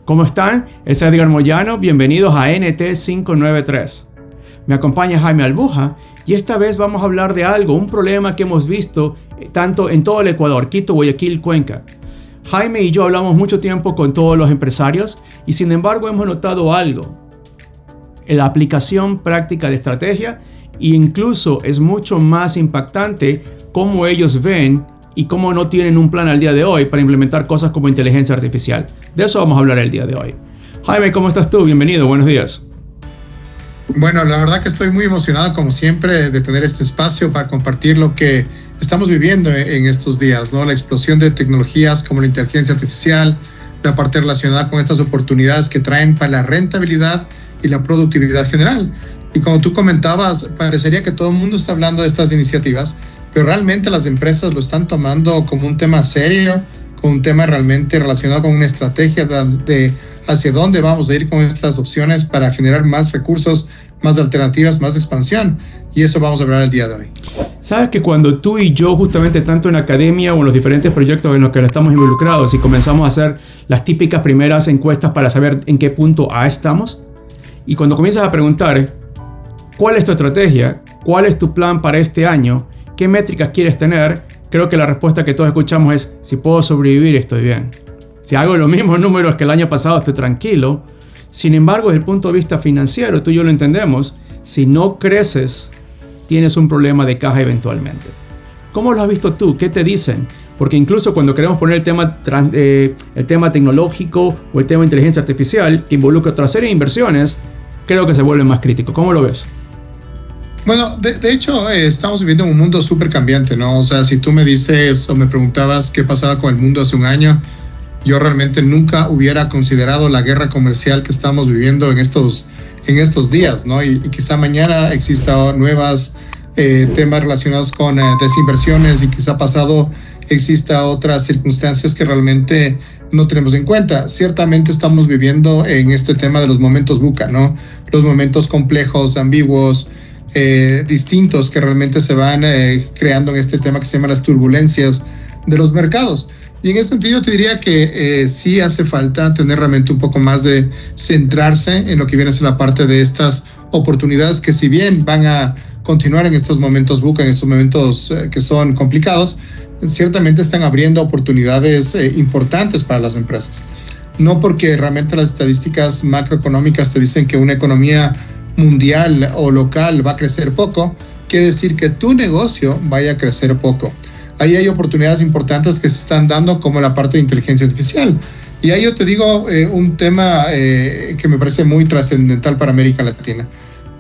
¿Cómo están? Es Edgar Moyano, bienvenidos a NT593. Me acompaña Jaime Albuja y esta vez vamos a hablar de un problema que hemos visto tanto en todo el Ecuador, Quito, Guayaquil, Cuenca. Jaime y yo hablamos mucho tiempo con todos los empresarios y sin embargo hemos notado algo. La aplicación práctica de estrategia e incluso es mucho más impactante cómo ellos ven y cómo no tienen un plan al día de hoy para implementar cosas como inteligencia artificial. De eso vamos a hablar el día de hoy. Jaime, ¿cómo estás tú? Bienvenido, buenos días. Bueno, la verdad que estoy muy emocionado, como siempre, de tener este espacio para compartir lo que estamos viviendo en estos días, ¿no? La explosión de tecnologías como la inteligencia artificial, la parte relacionada con estas oportunidades que traen para la rentabilidad y la productividad general. Y como tú comentabas, parecería que todo el mundo está hablando de estas iniciativas, pero realmente las empresas lo están tomando como un tema serio, como un tema realmente relacionado con una estrategia de hacia dónde vamos a ir con estas opciones para generar más recursos, más alternativas, más expansión. Y eso vamos a hablar el día de hoy. Sabes que cuando tú y yo, justamente tanto en academia o en los diferentes proyectos en los que estamos involucrados y comenzamos a hacer las típicas primeras encuestas para saber en qué punto A estamos, y cuando comienzas a preguntar ¿cuál es tu estrategia? ¿Cuál es tu plan para este año? ¿Qué métricas quieres tener? Creo que la respuesta que todos escuchamos es: si puedo sobrevivir, estoy bien. Si hago los mismos números que el año pasado, estoy tranquilo. Sin embargo, desde el punto de vista financiero, tú y yo lo entendemos, si no creces, tienes un problema de caja eventualmente. ¿Cómo lo has visto tú? ¿Qué te dicen? Porque incluso cuando queremos poner el tema tecnológico o el tema de inteligencia artificial, que involucra otra serie de inversiones, creo que se vuelve más crítico. ¿Cómo lo ves? Bueno, de hecho, estamos viviendo en un mundo súper cambiante, ¿no? O sea, si tú me dices o me preguntabas qué pasaba con el mundo hace un año, yo realmente nunca hubiera considerado la guerra comercial que estamos viviendo en estos días, ¿no? Y quizá mañana existan nuevos temas relacionados con desinversiones y quizá pasado exista otras circunstancias que realmente no tenemos en cuenta. Ciertamente estamos viviendo en este tema de los momentos VUCA, ¿no? Los momentos complejos, ambiguos, distintos que realmente se van creando en este tema que se llama las turbulencias de los mercados. Y en ese sentido te diría que sí hace falta tener realmente un poco más de centrarse en lo que viene a ser la parte de estas oportunidades que, si bien van a continuar en estos momentos VUCA, en estos momentos que son complicados, ciertamente están abriendo oportunidades importantes para las empresas. No porque realmente las estadísticas macroeconómicas te dicen que una economía mundial o local va a crecer poco, quiere decir que tu negocio vaya a crecer poco. Ahí hay oportunidades importantes que se están dando, como la parte de inteligencia artificial. Y ahí yo te digo un tema que me parece muy trascendental para América Latina.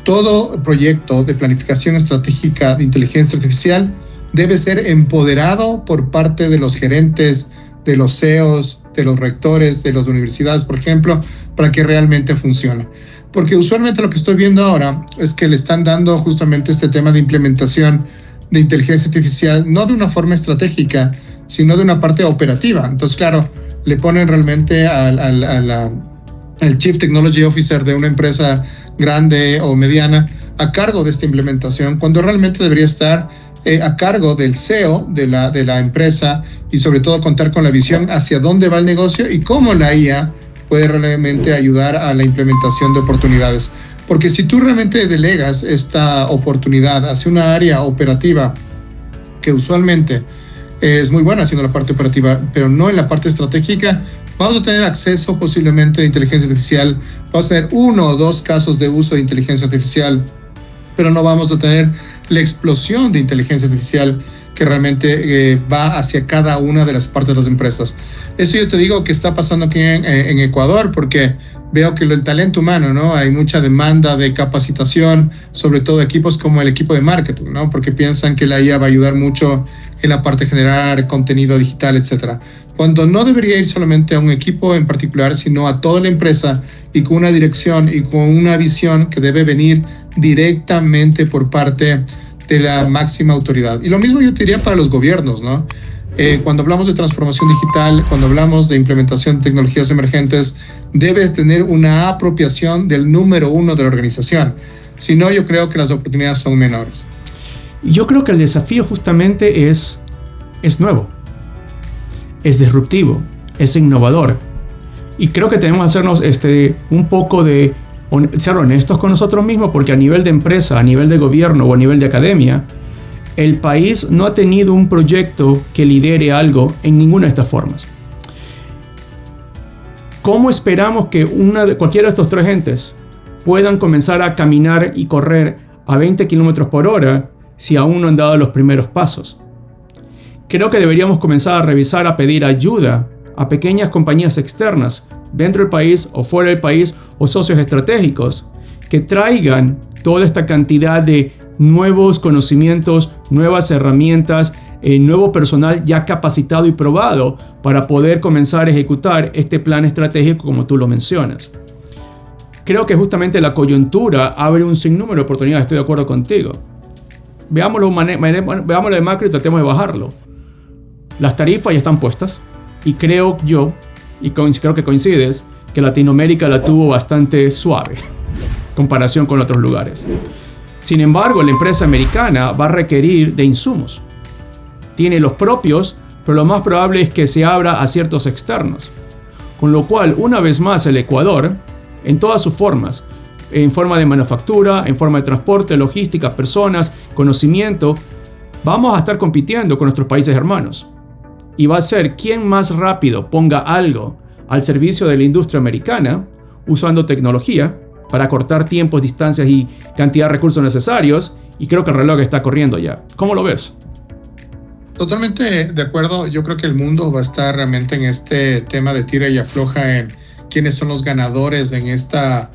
Todo proyecto de planificación estratégica de inteligencia artificial debe ser empoderado por parte de los gerentes, de los CEOs, de los rectores, de las universidades, por ejemplo, para que realmente funcione. Porque usualmente lo que estoy viendo ahora es que le están dando justamente este tema de implementación de inteligencia artificial, no de una forma estratégica, sino de una parte operativa. Entonces, claro, le ponen realmente al Chief Technology Officer de una empresa grande o mediana a cargo de esta implementación, cuando realmente debería estar a cargo del CEO de la empresa y sobre todo contar con la visión hacia dónde va el negocio y cómo la IA puede realmente ayudar a la implementación de oportunidades. Porque si tú realmente delegas esta oportunidad hacia una área operativa que usualmente es muy buena haciendo la parte operativa, pero no en la parte estratégica, vamos a tener acceso posiblemente de inteligencia artificial, vamos a tener 1 o 2 casos de uso de inteligencia artificial, pero no vamos a tener la explosión de inteligencia artificial que realmente va hacia cada una de las partes de las empresas. Eso yo te digo que está pasando aquí en Ecuador, porque veo que el talento humano, ¿no? Hay mucha demanda de capacitación, sobre todo equipos como el equipo de marketing, ¿no? Porque piensan que la IA va a ayudar mucho en la parte de generar contenido digital, etcétera. Cuando no debería ir solamente a un equipo en particular, sino a toda la empresa y con una dirección y con una visión que debe venir directamente por parte de la máxima autoridad. Y lo mismo yo te diría para los gobiernos, ¿no? Cuando hablamos de transformación digital, cuando hablamos de implementación de tecnologías emergentes, debes tener una apropiación del número 1 de la organización. Si no, yo creo que las oportunidades son menores. Yo creo que el desafío justamente es nuevo, es disruptivo, es innovador. Y creo que tenemos que hacernos un poco de ser honestos con nosotros mismos, porque a nivel de empresa, a nivel de gobierno o a nivel de academia, el país no ha tenido un proyecto que lidere algo en ninguna de estas formas. ¿Cómo esperamos que cualquiera de estos tres entes puedan comenzar a caminar y correr a 20 km por hora si aún no han dado los primeros pasos? Creo que deberíamos comenzar a revisar, a pedir ayuda a pequeñas compañías externas dentro del país o fuera del país, o socios estratégicos que traigan toda esta cantidad de nuevos conocimientos, nuevas herramientas, nuevo personal ya capacitado y probado para poder comenzar a ejecutar este plan estratégico como tú lo mencionas. Creo que justamente la coyuntura abre un sinnúmero de oportunidades, estoy de acuerdo contigo. Veámoslo de macro y tratemos de bajarlo. Las tarifas ya están puestas y creo que coincides, que Latinoamérica la tuvo bastante suave en comparación con otros lugares. Sin embargo, la empresa americana va a requerir de insumos. Tiene los propios, pero lo más probable es que se abra a ciertos externos. Con lo cual, una vez más, el Ecuador, en todas sus formas, en forma de manufactura, en forma de transporte, logística, personas, conocimiento, vamos a estar compitiendo con nuestros países hermanos. Y va a ser quien más rápido ponga algo al servicio de la industria americana, usando tecnología para cortar tiempos, distancias y cantidad de recursos necesarios, y creo que el reloj está corriendo ya. ¿Cómo lo ves? Totalmente de acuerdo. Yo creo que el mundo va a estar realmente en este tema de tira y afloja en quiénes son los ganadores en esta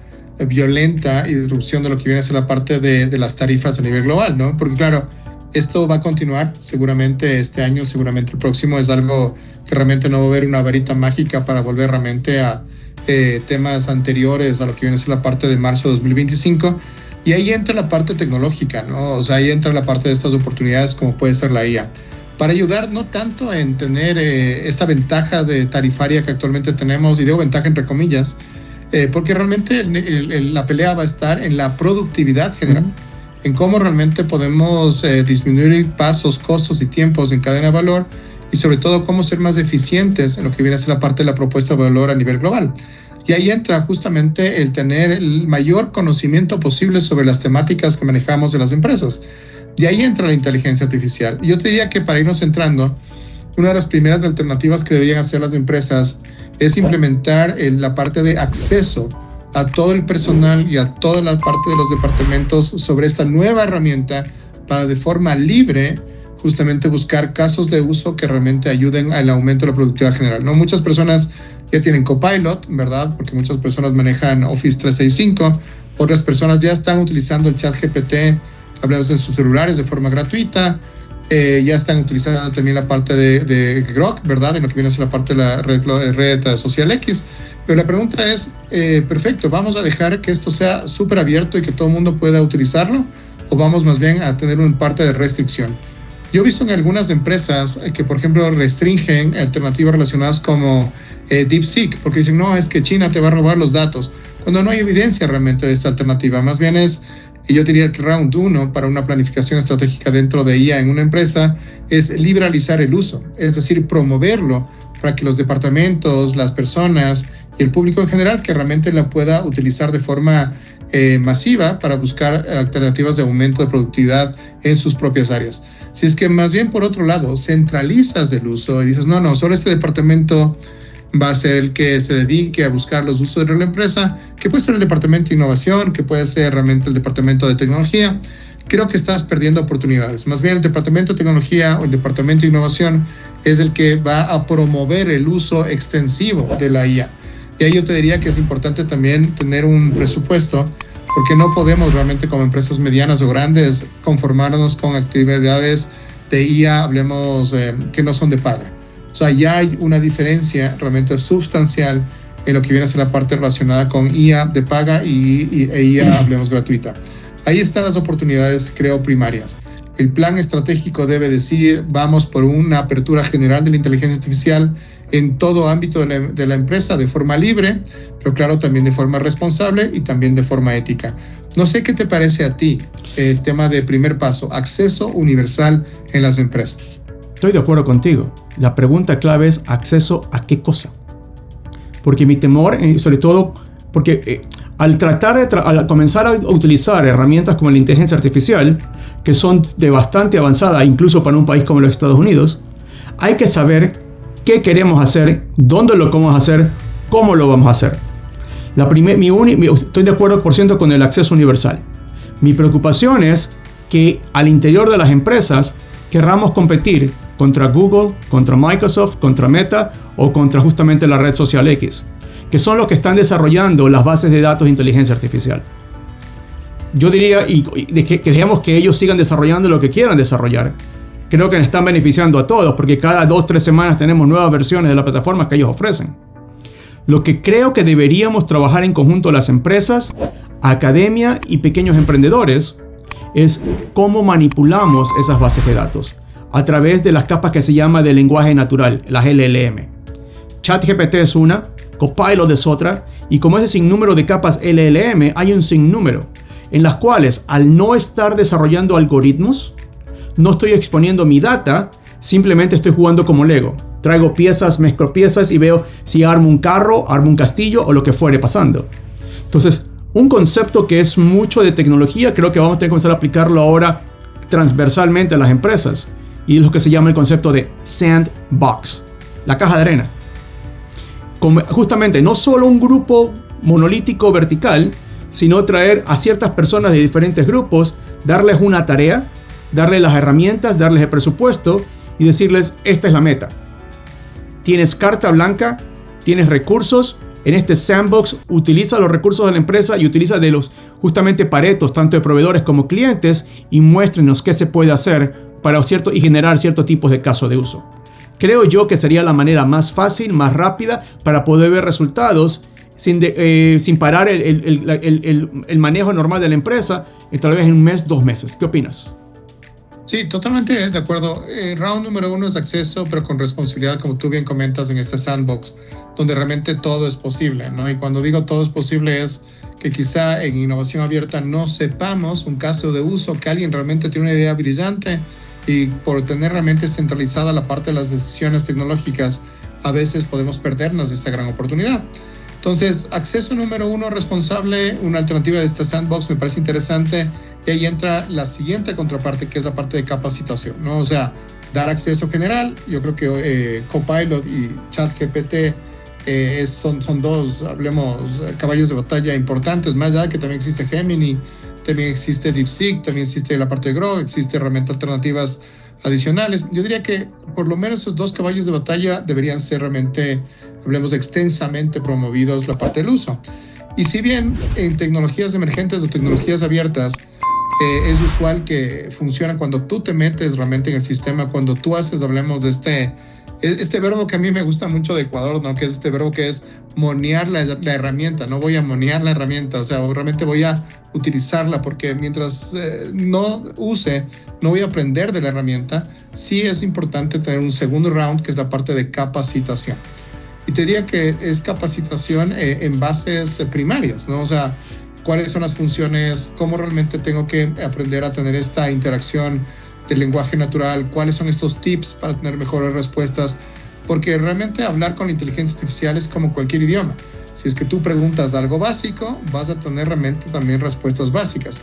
violenta disrupción de lo que viene a ser la parte de las tarifas a nivel global, ¿no? Porque claro, esto va a continuar seguramente este año, seguramente el próximo. Es algo que realmente no va a haber una varita mágica para volver realmente a temas anteriores a lo que viene a ser la parte de marzo de 2025. Y ahí entra la parte tecnológica, ¿no? O sea, ahí entra la parte de estas oportunidades como puede ser la IA. Para ayudar no tanto en tener esta ventaja de tarifaria que actualmente tenemos, y digo ventaja entre comillas, porque realmente la pelea va a estar en la productividad general, en cómo realmente podemos disminuir pasos, costos y tiempos en cadena de valor, y sobre todo cómo ser más eficientes en lo que viene a ser la parte de la propuesta de valor a nivel global. Y ahí entra justamente el tener el mayor conocimiento posible sobre las temáticas que manejamos de las empresas. Y ahí entra la inteligencia artificial. Y yo te diría que para irnos entrando, una de las primeras alternativas que deberían hacer las empresas es implementar la parte de acceso a todo el personal y a toda la parte de los departamentos sobre esta nueva herramienta para de forma libre justamente buscar casos de uso que realmente ayuden al aumento de la productividad general, ¿no? Muchas personas ya tienen Copilot, ¿verdad? Porque muchas personas manejan Office 365, otras personas ya están utilizando el ChatGPT, hablamos en sus celulares de forma gratuita, ya están utilizando también la parte de Grok, ¿verdad? En lo que viene a ser la parte de la red social X. Pero la pregunta es, perfecto, ¿vamos a dejar que esto sea súper abierto y que todo el mundo pueda utilizarlo? ¿O vamos más bien a tener una parte de restricción? Yo he visto en algunas empresas que, por ejemplo, restringen alternativas relacionadas como DeepSeek, porque dicen, no, es que China te va a robar los datos, cuando no hay evidencia realmente de esta alternativa. Más bien es, y yo diría que round 1 para una planificación estratégica dentro de IA en una empresa es liberalizar el uso, es decir, promoverlo para que los departamentos, las personas y el público en general que realmente la pueda utilizar de forma masiva para buscar alternativas de aumento de productividad en sus propias áreas. Si es que más bien por otro lado centralizas el uso y dices, no, solo este departamento va a ser el que se dedique a buscar los usos de la empresa, que puede ser el departamento de innovación, que puede ser realmente el departamento de tecnología, creo que estás perdiendo oportunidades. Más bien el departamento de tecnología o el departamento de innovación es el que va a promover el uso extensivo de la IA. Y ahí yo te diría que es importante también tener un presupuesto, porque no podemos realmente como empresas medianas o grandes conformarnos con actividades de IA, hablemos que no son de paga. O sea, ya hay una diferencia realmente sustancial en lo que viene a ser la parte relacionada con IA de paga y IA, hablemos, gratuita. Ahí están las oportunidades, creo, primarias. El plan estratégico debe decir, vamos por una apertura general de la inteligencia artificial en todo ámbito de la empresa, de forma libre, pero claro, también de forma responsable y también de forma ética. No sé qué te parece a ti el tema de primer paso, acceso universal en las empresas. Estoy de acuerdo contigo. La pregunta clave es acceso a qué cosa. porque mi temor, sobre todo, porque al comenzar a utilizar herramientas como la inteligencia artificial, que son de bastante avanzada, incluso para un país como los Estados Unidos, hay que saber qué queremos hacer, dónde lo vamos a hacer, cómo lo vamos a hacer. Estoy de acuerdo por ciento con el acceso universal. Mi preocupación es que al interior de las empresas querramos competir contra Google, contra Microsoft, contra Meta o contra justamente la red social X, que son los que están desarrollando las bases de datos de inteligencia artificial. Yo diría que dejemos que ellos sigan desarrollando lo que quieran desarrollar. Creo que nos están beneficiando a todos porque cada 2-3 semanas tenemos nuevas versiones de la plataforma que ellos ofrecen. Lo que creo que deberíamos trabajar en conjunto las empresas, academia y pequeños emprendedores es cómo manipulamos esas bases de datos a través de las capas que se llama de lenguaje natural, las LLM. ChatGPT es una, Copilot es otra, y como ese sinnúmero de capas LLM, hay un sinnúmero en las cuales al no estar desarrollando algoritmos, no estoy exponiendo mi data, simplemente estoy jugando como Lego. Traigo piezas, mezclo piezas y veo si armo un carro, armo un castillo o lo que fuere pasando. Entonces, un concepto que es mucho de tecnología, creo que vamos a tener que comenzar a aplicarlo ahora transversalmente a las empresas. Y es lo que se llama el concepto de sandbox, la caja de arena. Justamente, no solo un grupo monolítico vertical, sino traer a ciertas personas de diferentes grupos, darles una tarea, darles las herramientas, darles el presupuesto y decirles, esta es la meta. Tienes carta blanca, tienes recursos. En este sandbox utiliza los recursos de la empresa y utiliza de los justamente paretos, tanto de proveedores como clientes, y muéstrenos qué se puede hacer para y generar ciertos tipos de casos de uso. Creo yo que sería la manera más fácil, más rápida para poder ver resultados sin parar el manejo normal de la empresa, tal vez en un mes, 2 meses. ¿Qué opinas? Sí, totalmente de acuerdo. Round número 1 es acceso, pero con responsabilidad, como tú bien comentas, en este sandbox, donde realmente todo es posible, ¿no? Y cuando digo todo es posible es que quizá en innovación abierta no sepamos un caso de uso, que alguien realmente tiene una idea brillante y por tener realmente centralizada la parte de las decisiones tecnológicas, a veces podemos perdernos de esta gran oportunidad. Entonces, acceso número 1 responsable, una alternativa de esta sandbox me parece interesante. Y ahí entra la siguiente contraparte, que es la parte de capacitación, ¿no? O sea, dar acceso general. Yo creo que Copilot y ChatGPT son dos, hablemos, caballos de batalla importantes. Más allá que también existe Gemini, también existe DeepSeek, también existe la parte de Grok, existe realmente alternativas adicionales. Yo diría que por lo menos esos 2 caballos de batalla deberían ser realmente, hablemos de extensamente promovidos la parte del uso. Y si bien en tecnologías emergentes o tecnologías abiertas es usual que funciona cuando tú te metes realmente en el sistema, cuando tú haces, hablemos de este verbo que a mí me gusta mucho de Ecuador, ¿no? Que es este verbo que es monear la herramienta. No voy a monear la herramienta, o sea, realmente voy a utilizarla, porque mientras no use, no voy a aprender de la herramienta. Sí es importante tener un segundo round, que es la parte de capacitación. Y te diría que es capacitación en bases primarias, ¿no? O sea, cuáles son las funciones, cómo realmente tengo que aprender a tener esta interacción del lenguaje natural, cuáles son estos tips para tener mejores respuestas, porque realmente hablar con la inteligencia artificial es como cualquier idioma. Si es que tú preguntas de algo básico, vas a tener realmente también respuestas básicas.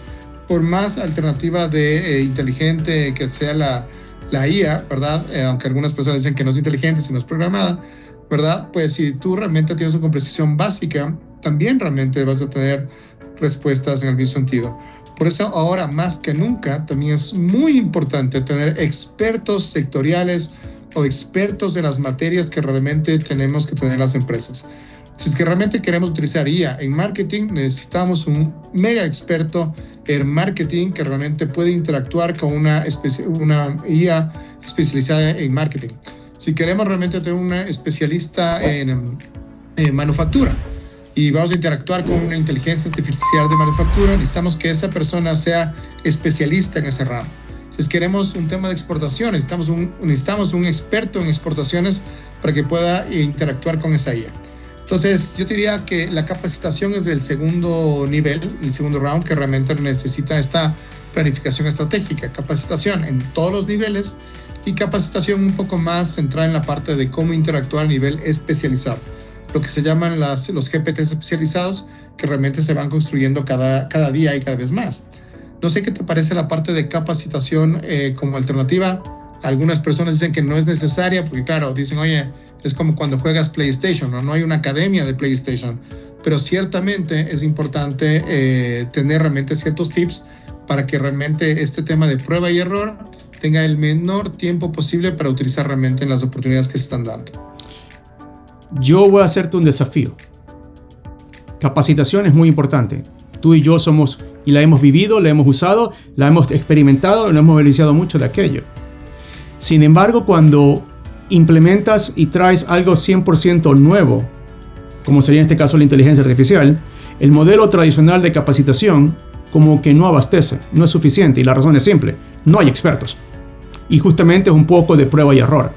Por más alternativa de inteligente que sea la IA, ¿verdad? Aunque algunas personas dicen que no es inteligente, sino es programada, ¿verdad? Pues si tú realmente tienes una comprensión básica, también realmente vas a tener respuestas en el mismo sentido. Por eso ahora más que nunca también es muy importante tener expertos sectoriales o expertos de las materias que realmente tenemos que tener las empresas. Si es que realmente queremos utilizar IA en marketing, necesitamos un mega experto en marketing que realmente puede interactuar con una IA especializada en marketing. Si queremos realmente tener una especialista en manufactura y vamos a interactuar con una inteligencia artificial de manufactura, necesitamos que esa persona sea especialista en ese ramo. Si queremos un tema de exportación, necesitamos un experto en exportaciones para que pueda interactuar con esa IA. Entonces, yo diría que la capacitación es del segundo nivel, el segundo round, que realmente necesita esta planificación estratégica, capacitación en todos los niveles y capacitación un poco más centrada en la parte de cómo interactuar a nivel especializado. lo que se llaman los GPTs especializados, que realmente se van construyendo cada día y cada vez más. No sé qué te parece la parte de capacitación como alternativa. Algunas personas dicen que no es necesaria, porque claro, dicen, oye, es como cuando juegas PlayStation, no hay una academia de PlayStation, pero ciertamente es importante tener realmente ciertos tips para que realmente este tema de prueba y error tenga el menor tiempo posible para utilizar realmente en las oportunidades que se están dando. Yo voy a hacerte un desafío. Capacitación es muy importante. Tú y yo somos, y la hemos vivido, la hemos usado, la hemos experimentado, nos hemos beneficiado mucho de aquello. Sin embargo, cuando implementas y traes algo 100% nuevo, como sería en este caso la inteligencia artificial, el modelo tradicional de capacitación como que no abastece, no es suficiente, y la razón es simple: no hay expertos. Y justamente es un poco de prueba y error.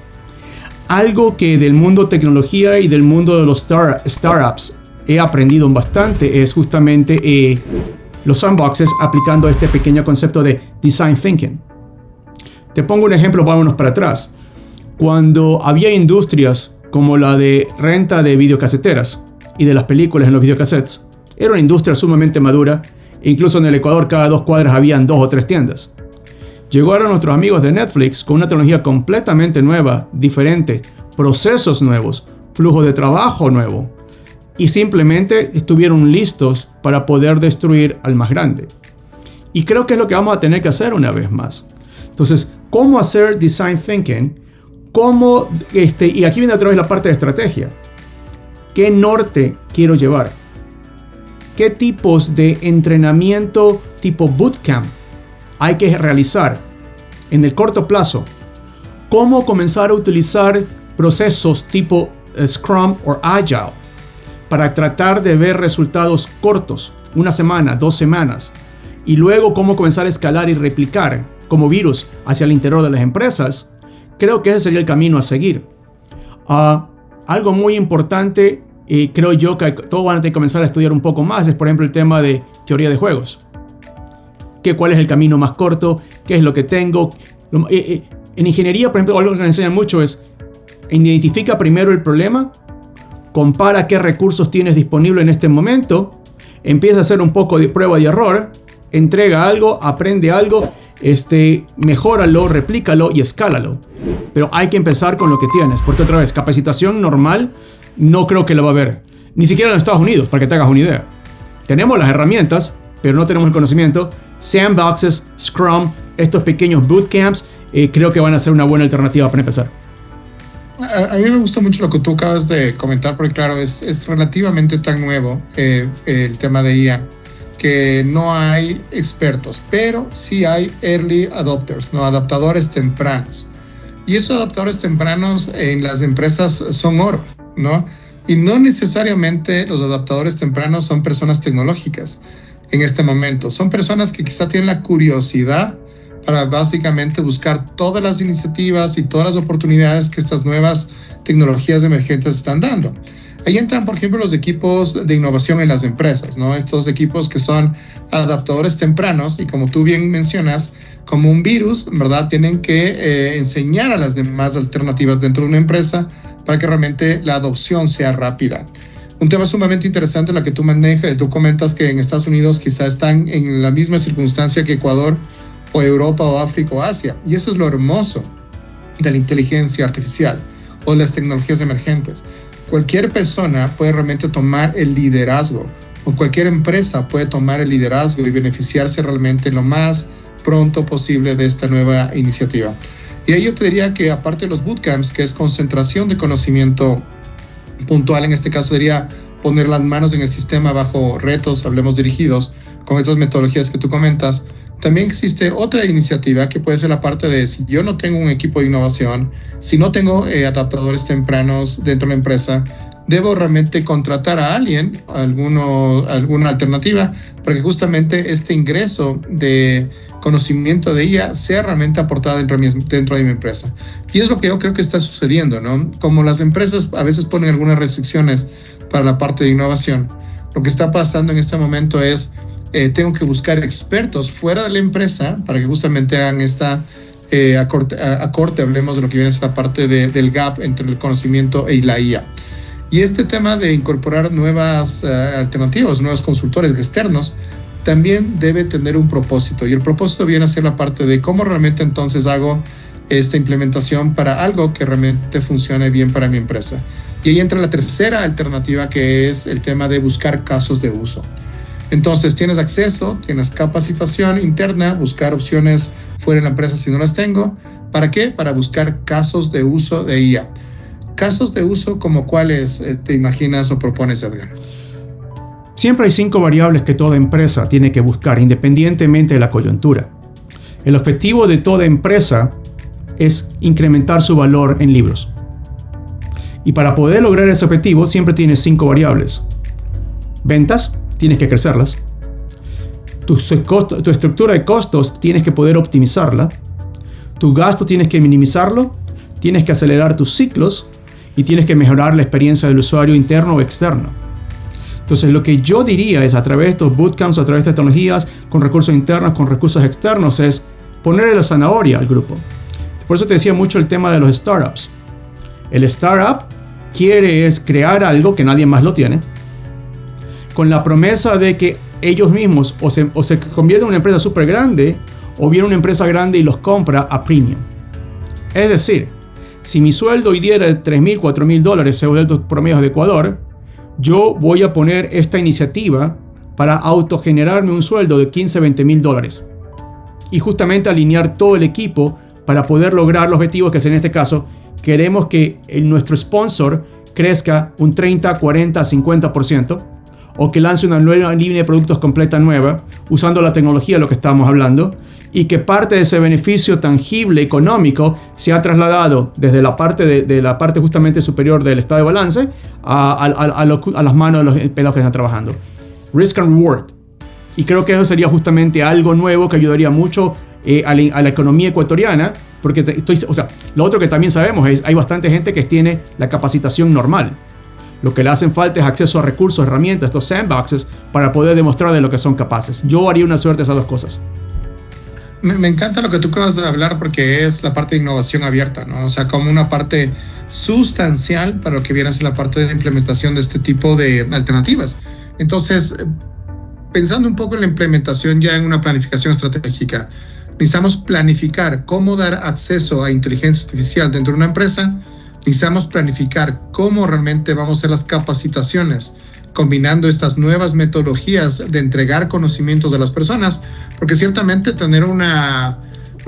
Algo que del mundo tecnología y del mundo de los startups he aprendido bastante es justamente los sandboxes, aplicando este pequeño concepto de design thinking. Te pongo un ejemplo, vámonos para atrás. Cuando había industrias como la de renta de videocaseteras y de las películas en los videocassettes, era una industria sumamente madura. Incluso en el Ecuador, cada 2 cuadras habían 2 o 3 tiendas. Llegaron nuestros amigos de Netflix con una tecnología completamente nueva, diferente, procesos nuevos, flujo de trabajo nuevo, y simplemente estuvieron listos para poder destruir al más grande. Y creo que es lo que vamos a tener que hacer una vez más. Entonces, ¿cómo hacer design thinking? Y aquí viene otra vez la parte de estrategia. ¿Qué norte quiero llevar? ¿Qué tipos de entrenamiento tipo bootcamp hay que realizar en el corto plazo? ¿Cómo comenzar a utilizar procesos tipo Scrum o Agile para tratar de ver resultados cortos, 1 semana, 2 semanas? Y luego cómo comenzar a escalar y replicar como virus hacia el interior de las empresas. Creo que ese sería el camino a seguir. Algo muy importante, creo yo que todos van a tener que comenzar a estudiar un poco más, es por ejemplo el tema de teoría de juegos. ¿Cuál es el camino más corto? ¿Qué es lo que tengo? En ingeniería, por ejemplo, algo que nos enseñan mucho es: identifica primero el problema, compara qué recursos tienes disponibles en este momento, empieza a hacer un poco de prueba y error, entrega algo, aprende algo, mejóralo, replícalo y escálalo. Pero hay que empezar con lo que tienes, porque otra vez, capacitación normal no creo que la va a haber, ni siquiera en Estados Unidos, para que te hagas una idea. Tenemos las herramientas, pero no tenemos el conocimiento. Sandboxes, Scrum, estos pequeños bootcamps, creo que van a ser una buena alternativa para empezar. A mí me gusta mucho lo que tú acabas de comentar, porque claro, es relativamente tan nuevo el tema de IA, que no hay expertos, pero sí hay early adopters, ¿no? Adaptadores tempranos. Y esos adaptadores tempranos en las empresas son oro, ¿no? Y no necesariamente los adaptadores tempranos son personas tecnológicas en este momento. Son personas que quizá tienen la curiosidad para básicamente buscar todas las iniciativas y todas las oportunidades que estas nuevas tecnologías emergentes están dando. Ahí entran, por ejemplo, los equipos de innovación en las empresas, ¿no? Estos equipos que son adaptadores tempranos y, como tú bien mencionas, como un virus, ¿verdad? Tienen que enseñar a las demás alternativas dentro de una empresa para que realmente la adopción sea rápida. Un tema sumamente interesante la que tú manejas. Tú comentas que en Estados Unidos quizá están en la misma circunstancia que Ecuador o Europa o África o Asia. Y eso es lo hermoso de la inteligencia artificial o las tecnologías emergentes. Cualquier persona puede realmente tomar el liderazgo, o cualquier empresa puede tomar el liderazgo y beneficiarse realmente lo más pronto posible de esta nueva iniciativa. Y ahí yo te diría que, aparte de los bootcamps, que es concentración de conocimiento puntual, en este caso sería poner las manos en el sistema bajo retos, hablemos dirigidos, con estas metodologías que tú comentas. También existe otra iniciativa que puede ser la parte de, si yo no tengo un equipo de innovación, si no tengo adaptadores tempranos dentro de la empresa, debo realmente contratar a alguien, alguna alternativa, para que justamente este ingreso de conocimiento de IA sea realmente aportada dentro de mi empresa. Y es lo que yo creo que está sucediendo, ¿no? Como las empresas a veces ponen algunas restricciones para la parte de innovación, lo que está pasando en este momento es tengo que buscar expertos fuera de la empresa para que justamente hagan esta acorte, hablemos de lo que viene a ser la parte del gap entre el conocimiento y la IA. Y este tema de incorporar nuevas alternativas, nuevos consultores externos, también debe tener un propósito. Y el propósito viene a ser la parte de cómo realmente entonces hago esta implementación para algo que realmente funcione bien para mi empresa. Y ahí entra la tercera alternativa, que es el tema de buscar casos de uso. Entonces tienes acceso, tienes capacitación interna, buscar opciones fuera de la empresa si no las tengo. ¿Para qué? Para buscar casos de uso de IA. Casos de uso como cuáles te imaginas o propones, Edgar. Siempre hay 5 variables que toda empresa tiene que buscar independientemente de la coyuntura. El objetivo de toda empresa es incrementar su valor en libros. Y para poder lograr ese objetivo siempre tienes 5 variables. Ventas, tienes que crecerlas. Tu estructura de costos tienes que poder optimizarla. Tu gasto tienes que minimizarlo. Tienes que acelerar tus ciclos. Y tienes que mejorar la experiencia del usuario interno o externo. Entonces lo que yo diría es, a través de estos bootcamps, a través de tecnologías, con recursos internos, con recursos externos, es ponerle la zanahoria al grupo. Por eso te decía mucho el tema de los startups. El startup quiere es crear algo que nadie más lo tiene, con la promesa de que ellos mismos o se convierten en una empresa súper grande, o viene una empresa grande y los compra a premium. Es decir, si mi sueldo hoy día era de $3,000, $4,000 según los promedios de Ecuador, yo voy a poner esta iniciativa para autogenerarme un sueldo de $15,000, $20,000 y justamente alinear todo el equipo para poder lograr los objetivos, que es en este caso, queremos que nuestro sponsor crezca un 30, 40, 50%, o que lance una nueva línea de productos completa nueva, usando la tecnología de lo que estábamos hablando, y que parte de ese beneficio tangible económico se ha trasladado desde la parte de la parte justamente superior del estado de balance a las manos de los pelados que están trabajando. Risk and reward. Y creo que eso sería justamente algo nuevo que ayudaría mucho a la economía ecuatoriana, porque lo otro que también sabemos es hay bastante gente que tiene la capacitación normal. Lo que le hacen falta es acceso a recursos, herramientas, estos sandboxes, para poder demostrar de lo que son capaces. Yo haría una suerte de esas dos cosas. Me encanta lo que tú acabas de hablar, porque es la parte de innovación abierta, ¿no? O sea, como una parte sustancial para lo que viene a ser la parte de implementación de este tipo de alternativas. Entonces, pensando un poco en la implementación ya en una planificación estratégica, necesitamos planificar cómo dar acceso a inteligencia artificial dentro de una empresa. Necesitamos planificar cómo realmente vamos a hacer las capacitaciones, combinando estas nuevas metodologías de entregar conocimientos a las personas, porque ciertamente tener una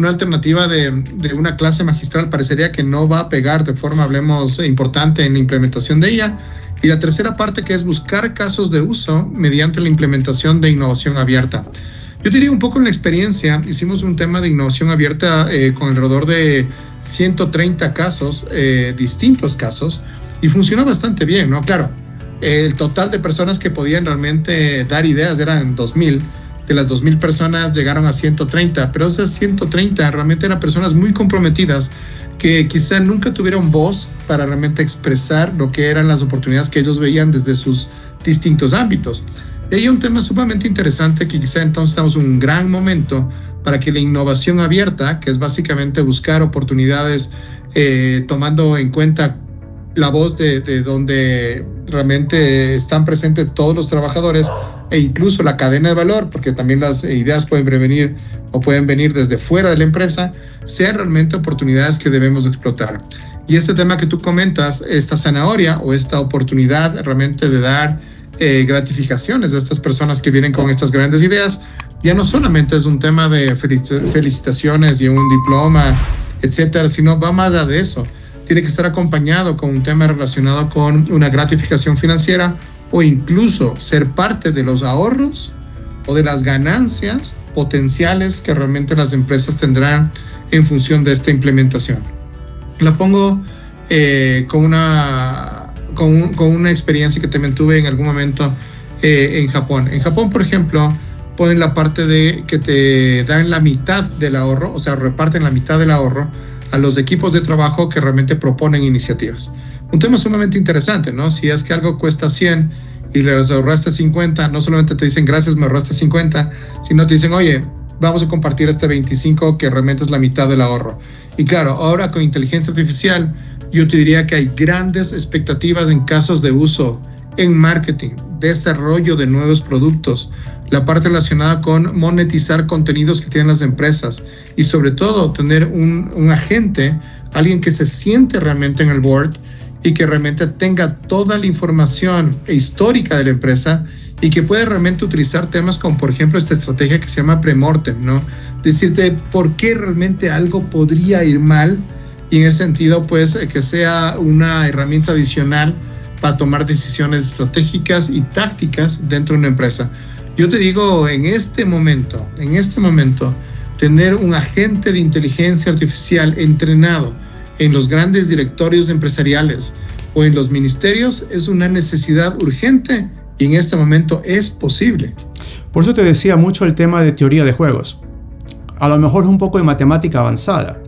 alternativa de una clase magistral parecería que no va a pegar de forma, hablemos, importante en la implementación de ella. Y la tercera parte, que es buscar casos de uso mediante la implementación de innovación abierta. Yo diría un poco en la experiencia, hicimos un tema de innovación abierta con alrededor de 130 casos, distintos casos, y funcionó bastante bien, ¿no? Claro, el total de personas que podían realmente dar ideas eran 2,000. De las 2,000 personas llegaron a 130, pero esas 130 realmente eran personas muy comprometidas que quizá nunca tuvieron voz para realmente expresar lo que eran las oportunidades que ellos veían desde sus distintos ámbitos. Y hay un tema sumamente interesante que quizá entonces estamos en un gran momento para que la innovación abierta, que es básicamente buscar oportunidades tomando en cuenta la voz de donde realmente están presentes todos los trabajadores e incluso la cadena de valor, porque también las ideas pueden venir desde fuera de la empresa, sean realmente oportunidades que debemos explotar. Y este tema que tú comentas, esta zanahoria o esta oportunidad realmente de dar gratificaciones a estas personas que vienen con estas grandes ideas, ya no solamente es un tema de felicitaciones y un diploma, etcétera, sino va más allá de eso. Tiene que estar acompañado con un tema relacionado con una gratificación financiera o incluso ser parte de los ahorros o de las ganancias potenciales que realmente las empresas tendrán en función de esta implementación. Lo pongo con una experiencia que también tuve en algún momento en Japón. En Japón, por ejemplo, ponen la parte de que te dan la mitad del ahorro, o sea, reparten la mitad del ahorro a los equipos de trabajo que realmente proponen iniciativas. Un tema sumamente interesante, ¿no? Si es que algo cuesta 100 y les ahorraste 50, no solamente te dicen gracias, me ahorraste 50, sino te dicen, oye, vamos a compartir este 25 que realmente es la mitad del ahorro. Y claro, ahora con inteligencia artificial Yo te diría que hay grandes expectativas en casos de uso, en marketing, desarrollo de nuevos productos, la parte relacionada con monetizar contenidos que tienen las empresas y sobre todo tener un agente, alguien que se siente realmente en el board y que realmente tenga toda la información histórica de la empresa y que puede realmente utilizar temas como por ejemplo esta estrategia que se llama premortem, ¿no? Decirte por qué realmente algo podría ir mal y en ese sentido pues que sea una herramienta adicional para tomar decisiones estratégicas y tácticas dentro de una empresa. Yo te digo, en este momento, tener un agente de inteligencia artificial entrenado en los grandes directorios empresariales o en los ministerios es una necesidad urgente y en este momento es posible. Por eso te decía mucho el tema de teoría de juegos. A lo mejor es un poco de matemática avanzada,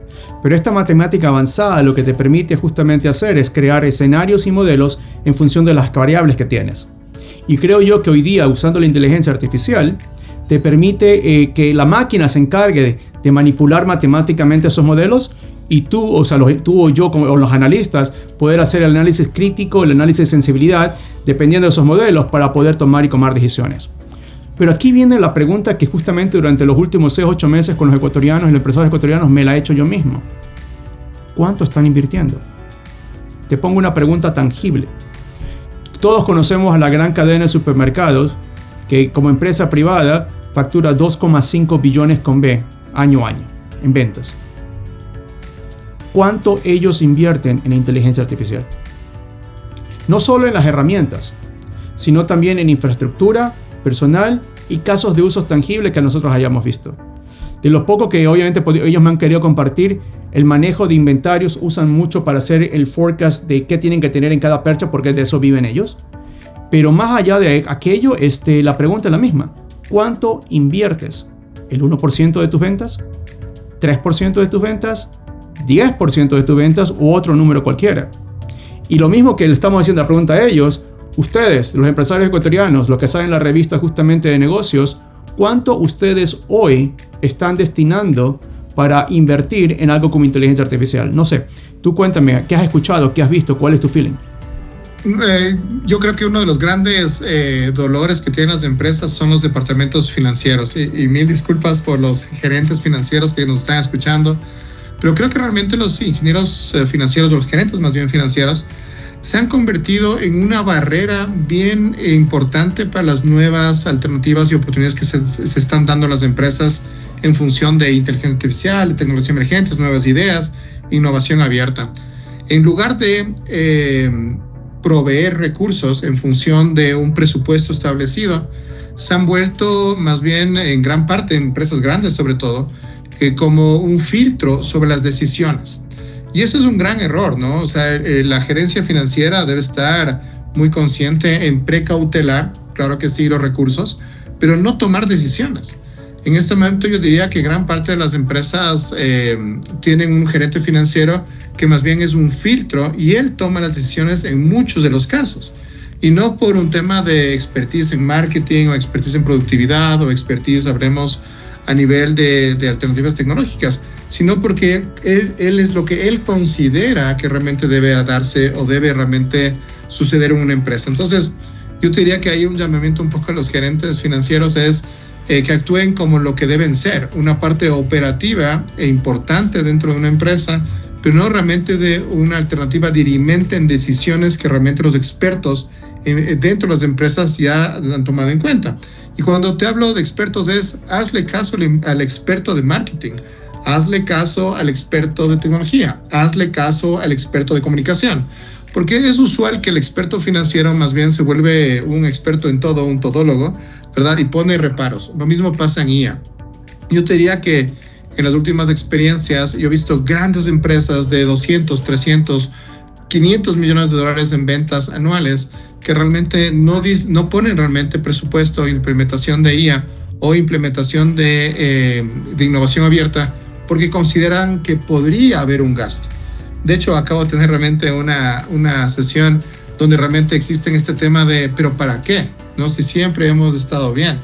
pero esta matemática avanzada lo que te permite justamente hacer es crear escenarios y modelos en función de las variables que tienes. Y creo yo que hoy día, usando la inteligencia artificial, te permite que la máquina se encargue de manipular matemáticamente esos modelos y tú, o sea, tú o yo, o los analistas, poder hacer el análisis crítico, el análisis de sensibilidad, dependiendo de esos modelos, para poder tomar decisiones. Pero aquí viene la pregunta que justamente durante los últimos 6-8 meses con los ecuatorianos y los empresarios ecuatorianos me la he hecho yo mismo. ¿Cuánto están invirtiendo? Te pongo una pregunta tangible. Todos conocemos a la gran cadena de supermercados que como empresa privada factura 2,5 billones con B año a año en ventas. ¿Cuánto ellos invierten en inteligencia artificial? No solo en las herramientas, sino también en infraestructura, personal y casos de usos tangibles que nosotros hayamos visto. De lo poco que obviamente ellos me han querido compartir, el manejo de inventarios usan mucho para hacer el forecast de qué tienen que tener en cada percha porque de eso viven ellos. Pero más allá de aquello, la pregunta es la misma. ¿Cuánto inviertes? ¿El 1% de tus ventas? ¿3% de tus ventas? ¿10% de tus ventas? ¿U otro número cualquiera? Y lo mismo que le estamos haciendo la pregunta a ellos, ustedes, los empresarios ecuatorianos, los que salen en la revista justamente de negocios, ¿cuánto ustedes hoy están destinando para invertir en algo como inteligencia artificial? No sé, tú cuéntame, ¿qué has escuchado? ¿Qué has visto? ¿Cuál es tu feeling? Yo creo que uno de los grandes dolores que tienen las empresas son los departamentos financieros y mil disculpas por los gerentes financieros que nos están escuchando, pero creo que realmente los ingenieros financieros o los gerentes más bien financieros se han convertido en una barrera bien importante para las nuevas alternativas y oportunidades que se están dando a las empresas en función de inteligencia artificial, tecnología emergentes, nuevas ideas, innovación abierta. En lugar de proveer recursos en función de un presupuesto establecido, se han vuelto más bien en gran parte, empresas grandes sobre todo, como un filtro sobre las decisiones. Y eso es un gran error, ¿no? O sea, la gerencia financiera debe estar muy consciente en precautelar, claro que sí, los recursos, pero no tomar decisiones. En este momento yo diría que gran parte de las empresas tienen un gerente financiero que más bien es un filtro y él toma las decisiones en muchos de los casos. Y no por un tema de expertise en marketing o expertise en productividad o expertise, hablemos a nivel de alternativas tecnológicas, sino porque él es lo que él considera que realmente debe darse o debe realmente suceder en una empresa. Entonces, yo te diría que hay un llamamiento un poco a los gerentes financieros es que actúen como lo que deben ser, una parte operativa e importante dentro de una empresa, pero no realmente de una alternativa dirimente en decisiones que realmente los expertos dentro de las empresas ya han tomado en cuenta. Y cuando te hablo de expertos es, hazle caso al experto de marketing, hazle caso al experto de tecnología, hazle caso al experto de comunicación, porque es usual que el experto financiero más bien se vuelve un experto en todo, un todólogo, ¿verdad? Y pone reparos. Lo mismo pasa en IA. Yo te diría que en las últimas experiencias yo he visto grandes empresas de 200, 300, 500 millones de dólares en ventas anuales que realmente no ponen realmente presupuesto en implementación de IA o implementación de innovación abierta porque consideran que podría haber un gasto. De hecho, acabo de tener realmente una sesión donde realmente existe este tema de ¿pero para qué? ¿No? Si siempre hemos estado bien.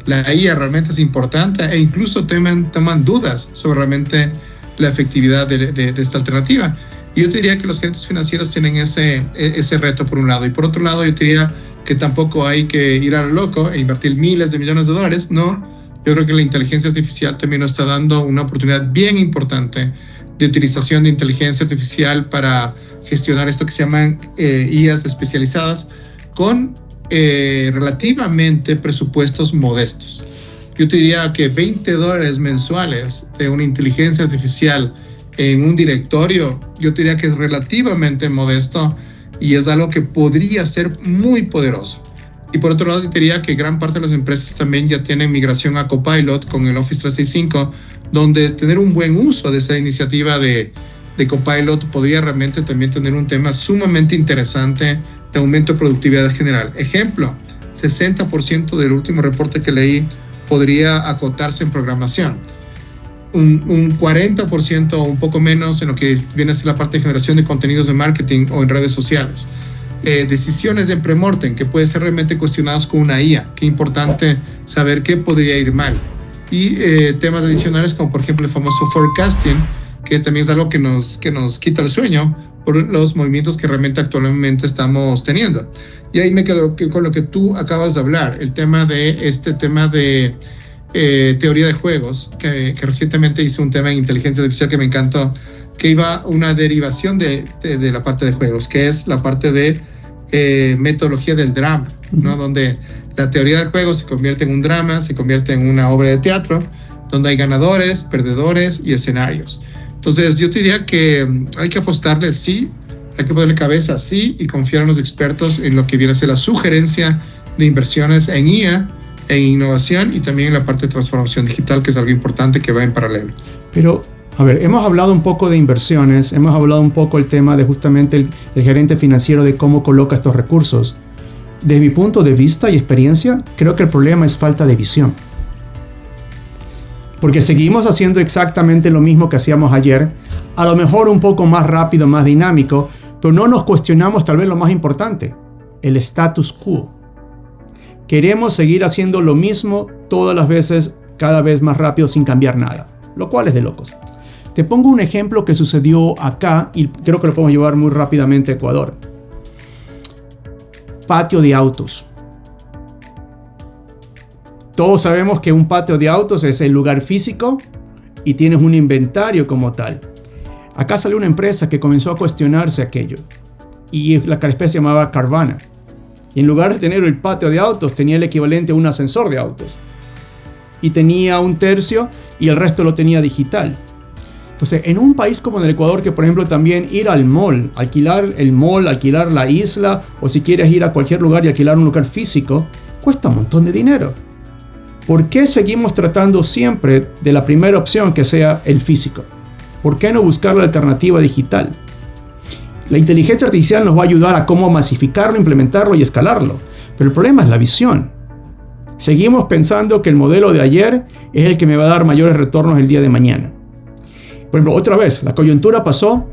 La IA realmente es importante e incluso toman dudas sobre realmente la efectividad de esta alternativa. Y yo te diría que los gerentes financieros tienen ese reto por un lado. Y por otro lado, yo te diría que tampoco hay que ir a lo loco e invertir miles de millones de dólares. No, yo creo que la inteligencia artificial también nos está dando una oportunidad bien importante de utilización de inteligencia artificial para gestionar esto que se llaman IAs especializadas con relativamente presupuestos modestos. Yo te diría que $20 mensuales de una inteligencia artificial en un directorio, yo te diría que es relativamente modesto y es algo que podría ser muy poderoso. Y por otro lado, yo te diría que gran parte de las empresas también ya tienen migración a Copilot con el Office 365, donde tener un buen uso de esa iniciativa de Copilot podría realmente también tener un tema sumamente interesante de aumento de productividad general. Ejemplo, 60% del último reporte que leí podría acotarse en programación. Un 40% o un poco menos en lo que viene a ser la parte de generación de contenidos de marketing o en redes sociales. Decisiones en premortem que pueden ser realmente cuestionadas con una IA. Qué importante saber qué podría ir mal. Y temas adicionales como por ejemplo el famoso forecasting, que también es algo que nos quita el sueño por los movimientos que realmente actualmente estamos teniendo. Y ahí me quedo con lo que tú acabas de hablar, el tema de teoría de juegos, que recientemente hice un tema en inteligencia artificial que me encantó, que iba una derivación de la parte de juegos, que es la parte de metodología del drama, ¿no? Donde la teoría del juego se convierte en un drama, se convierte en una obra de teatro, donde hay ganadores, perdedores y escenarios. Entonces yo te diría que hay que apostarle, sí, hay que ponerle cabeza, sí, y confiar en los expertos en lo que viene a ser la sugerencia de inversiones en IA, en innovación y también en la parte de transformación digital, que es algo importante que va en paralelo. Pero, a ver, hemos hablado un poco de inversiones, hemos hablado un poco el tema de justamente el gerente financiero, de cómo coloca estos recursos. Desde mi punto de vista y experiencia, creo que el problema es falta de visión. Porque seguimos haciendo exactamente lo mismo que hacíamos ayer, a lo mejor un poco más rápido, más dinámico, pero no nos cuestionamos tal vez lo más importante, el status quo. Queremos seguir haciendo lo mismo todas las veces, cada vez más rápido, sin cambiar nada, lo cual es de locos. Te pongo un ejemplo que sucedió acá y creo que lo podemos llevar muy rápidamente a Ecuador. Patio de autos. Todos sabemos que un patio de autos es el lugar físico y tienes un inventario como tal. Acá salió una empresa que comenzó a cuestionarse aquello y la especie se llamaba Carvana. Y en lugar de tener el patio de autos, tenía el equivalente a un ascensor de autos. Y tenía un tercio y el resto lo tenía digital. Entonces, en un país como en el Ecuador, que por ejemplo también ir al mall, alquilar el mall, alquilar la isla, o si quieres ir a cualquier lugar y alquilar un lugar físico, cuesta un montón de dinero. ¿Por qué seguimos tratando siempre de la primera opción que sea el físico? ¿Por qué no buscar la alternativa digital? La inteligencia artificial nos va a ayudar a cómo masificarlo, implementarlo y escalarlo. Pero el problema es la visión. Seguimos pensando que el modelo de ayer es el que me va a dar mayores retornos el día de mañana. Por ejemplo, otra vez, la coyuntura pasó,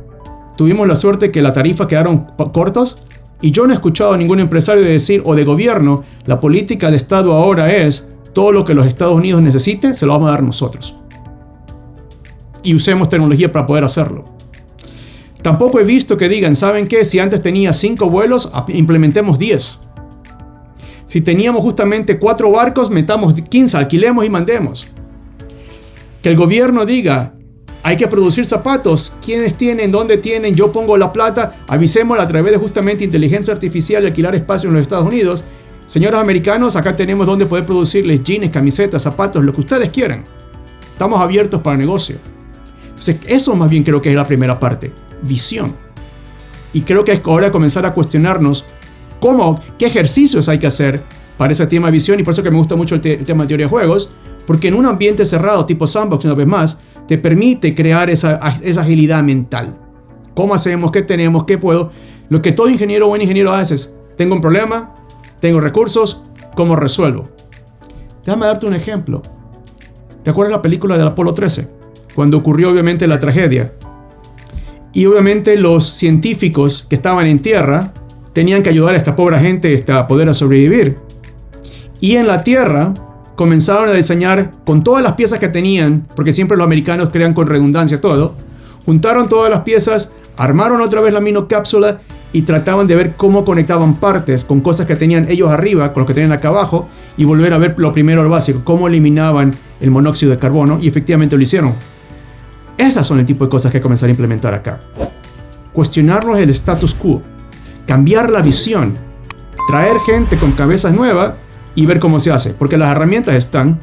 tuvimos la suerte que las tarifas quedaron cortos y yo no he escuchado a ningún empresario decir, o de gobierno, la política de Estado ahora es todo lo que los Estados Unidos necesite, se lo vamos a dar nosotros. Y usemos tecnología para poder hacerlo. Tampoco he visto que digan, ¿saben qué? Si antes tenía 5 vuelos, implementemos 10. Si teníamos justamente 4 barcos, metamos 15, alquilemos y mandemos. Que el gobierno diga, hay que producir zapatos. ¿Quiénes tienen? ¿Dónde tienen? Yo pongo la plata. Avisémosla a través de justamente inteligencia artificial y alquilar espacio en los Estados Unidos. Señores americanos, acá tenemos donde poder producirles jeans, camisetas, zapatos, lo que ustedes quieran. Estamos abiertos para negocio. Entonces, eso más bien creo que es la primera parte. Visión. Y creo que es hora de comenzar a cuestionarnos qué ejercicios hay que hacer para ese tema de visión. Y por eso que me gusta mucho el tema de teoría de juegos. Porque en un ambiente cerrado tipo sandbox, una vez más, te permite crear esa agilidad mental. ¿Cómo hacemos? ¿Qué tenemos? ¿Qué puedo? Lo que todo ingeniero o buen ingeniero hace es, tengo un problema, tengo recursos, ¿cómo resuelvo? Déjame darte un ejemplo. ¿Te acuerdas la película del Apolo 13? Cuando ocurrió obviamente la tragedia. Y obviamente los científicos que estaban en tierra tenían que ayudar a esta pobre gente a poder sobrevivir. Y en la tierra comenzaron a diseñar con todas las piezas que tenían, porque siempre los americanos crean con redundancia todo, juntaron todas las piezas, Armaron otra vez la minocápsula y trataban de ver cómo conectaban partes con cosas que tenían ellos arriba, con lo que tenían acá abajo, y volver a ver lo primero, lo básico, cómo eliminaban el monóxido de carbono, y efectivamente lo hicieron. Esas son el tipo de cosas que comenzar a implementar acá. Cuestionarnos el status quo, cambiar la visión, traer gente con cabezas nuevas y ver cómo se hace, porque las herramientas están.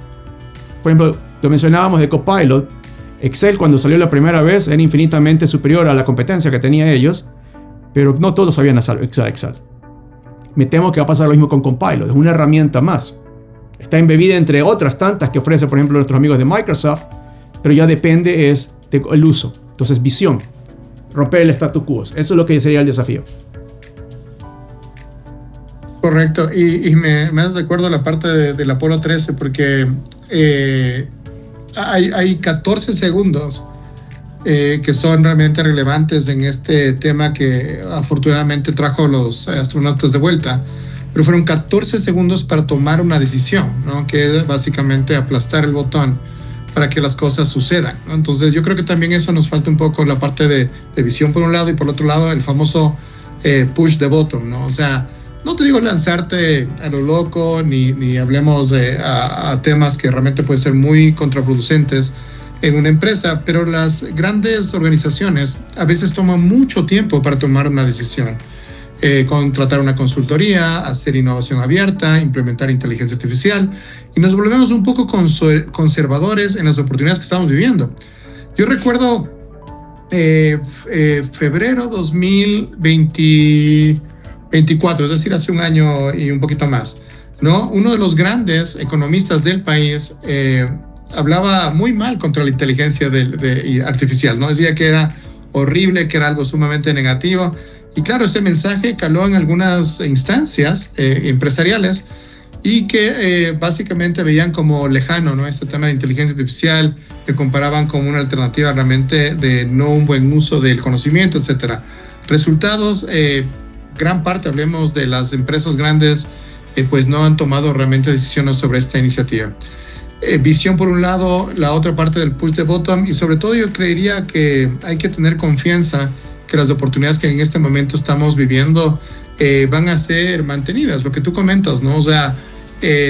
Por ejemplo, lo mencionábamos de Copilot. Excel, cuando salió la primera vez, era infinitamente superior a la competencia que tenían ellos, pero no todos sabían usar Excel. Me temo que va a pasar lo mismo con Copilot. Es una herramienta más. Está embebida entre otras tantas que ofrece, por ejemplo, nuestros amigos de Microsoft, pero ya depende del uso. Entonces, visión, romper el status quo. Eso es lo que sería el desafío. Correcto, y me das de acuerdo la parte del Apolo 13, porque hay 14 segundos que son realmente relevantes en este tema que afortunadamente trajo los astronautas de vuelta, pero fueron 14 segundos para tomar una decisión, ¿no? Que es básicamente aplastar el botón para que las cosas sucedan, ¿no? Entonces yo creo que también eso nos falta un poco, la parte de visión por un lado, y por otro lado el famoso push the button, ¿no? O sea, no te digo lanzarte a lo loco, ni hablemos a temas que realmente pueden ser muy contraproducentes en una empresa, pero las grandes organizaciones a veces toman mucho tiempo para tomar una decisión. Contratar una consultoría, hacer innovación abierta, implementar inteligencia artificial, y nos volvemos un poco conservadores en las oportunidades que estamos viviendo. Yo recuerdo febrero 2024, es decir, hace un año y un poquito más, ¿no? Uno de los grandes economistas del país hablaba muy mal contra la inteligencia artificial, ¿no? Decía que era horrible, que era algo sumamente negativo. Y claro, ese mensaje caló en algunas instancias empresariales, y que básicamente veían como lejano, ¿no? Este tema de inteligencia artificial, que comparaban como una alternativa realmente de no un buen uso del conocimiento, etcétera. Resultados, gran parte, hablemos de las empresas grandes, pues no han tomado realmente decisiones sobre esta iniciativa. Visión por un lado, la otra parte del push the button, y sobre todo yo creería que hay que tener confianza que las oportunidades que en este momento estamos viviendo van a ser mantenidas, lo que tú comentas, ¿no? O sea,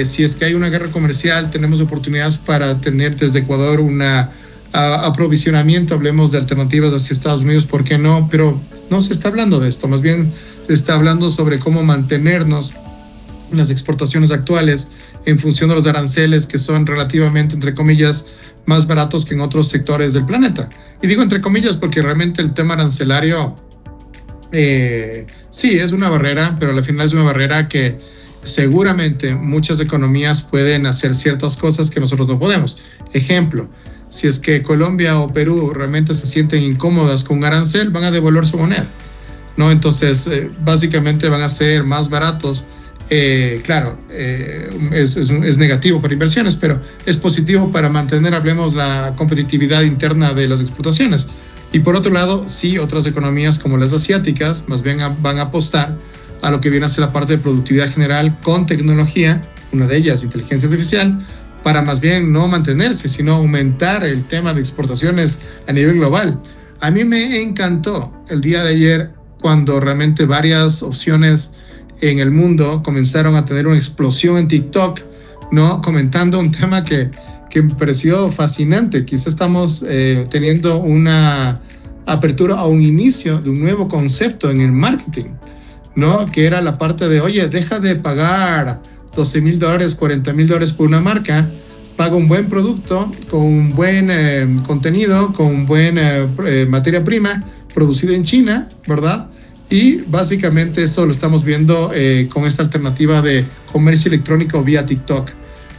si es que hay una guerra comercial, tenemos oportunidades para tener desde Ecuador una aprovisionamiento, hablemos de alternativas hacia Estados Unidos, ¿por qué no? Pero no se está hablando de esto, más bien se está hablando sobre cómo mantenernos en las exportaciones actuales en función de los aranceles, que son relativamente, entre comillas, más baratos que en otros sectores del planeta. Y digo entre comillas porque realmente el tema arancelario sí es una barrera, pero al final es una barrera que seguramente muchas economías pueden hacer ciertas cosas que nosotros no podemos. Ejemplo, si es que Colombia o Perú realmente se sienten incómodas con un arancel, van a devolver su moneda, ¿no? Entonces básicamente van a ser más baratos. Claro, es negativo para inversiones, pero es positivo para mantener, hablemos, la competitividad interna de las exportaciones. Y por otro lado, sí, otras economías como las asiáticas más bien van a apostar a lo que viene a ser la parte de productividad general con tecnología, una de ellas inteligencia artificial, para más bien no mantenerse, sino aumentar el tema de exportaciones a nivel global. A mí me encantó el día de ayer cuando realmente varias opciones en el mundo comenzaron a tener una explosión en TikTok, ¿no? Comentando un tema que me pareció fascinante. Quizá estamos teniendo una apertura a un inicio de un nuevo concepto en el marketing, ¿no? Que era la parte de, oye, deja de pagar $12,000, $40,000 por una marca, paga un buen producto, con un buen contenido, con un buen materia prima, producido en China, ¿verdad? Y básicamente eso lo estamos viendo con esta alternativa de comercio electrónico vía TikTok.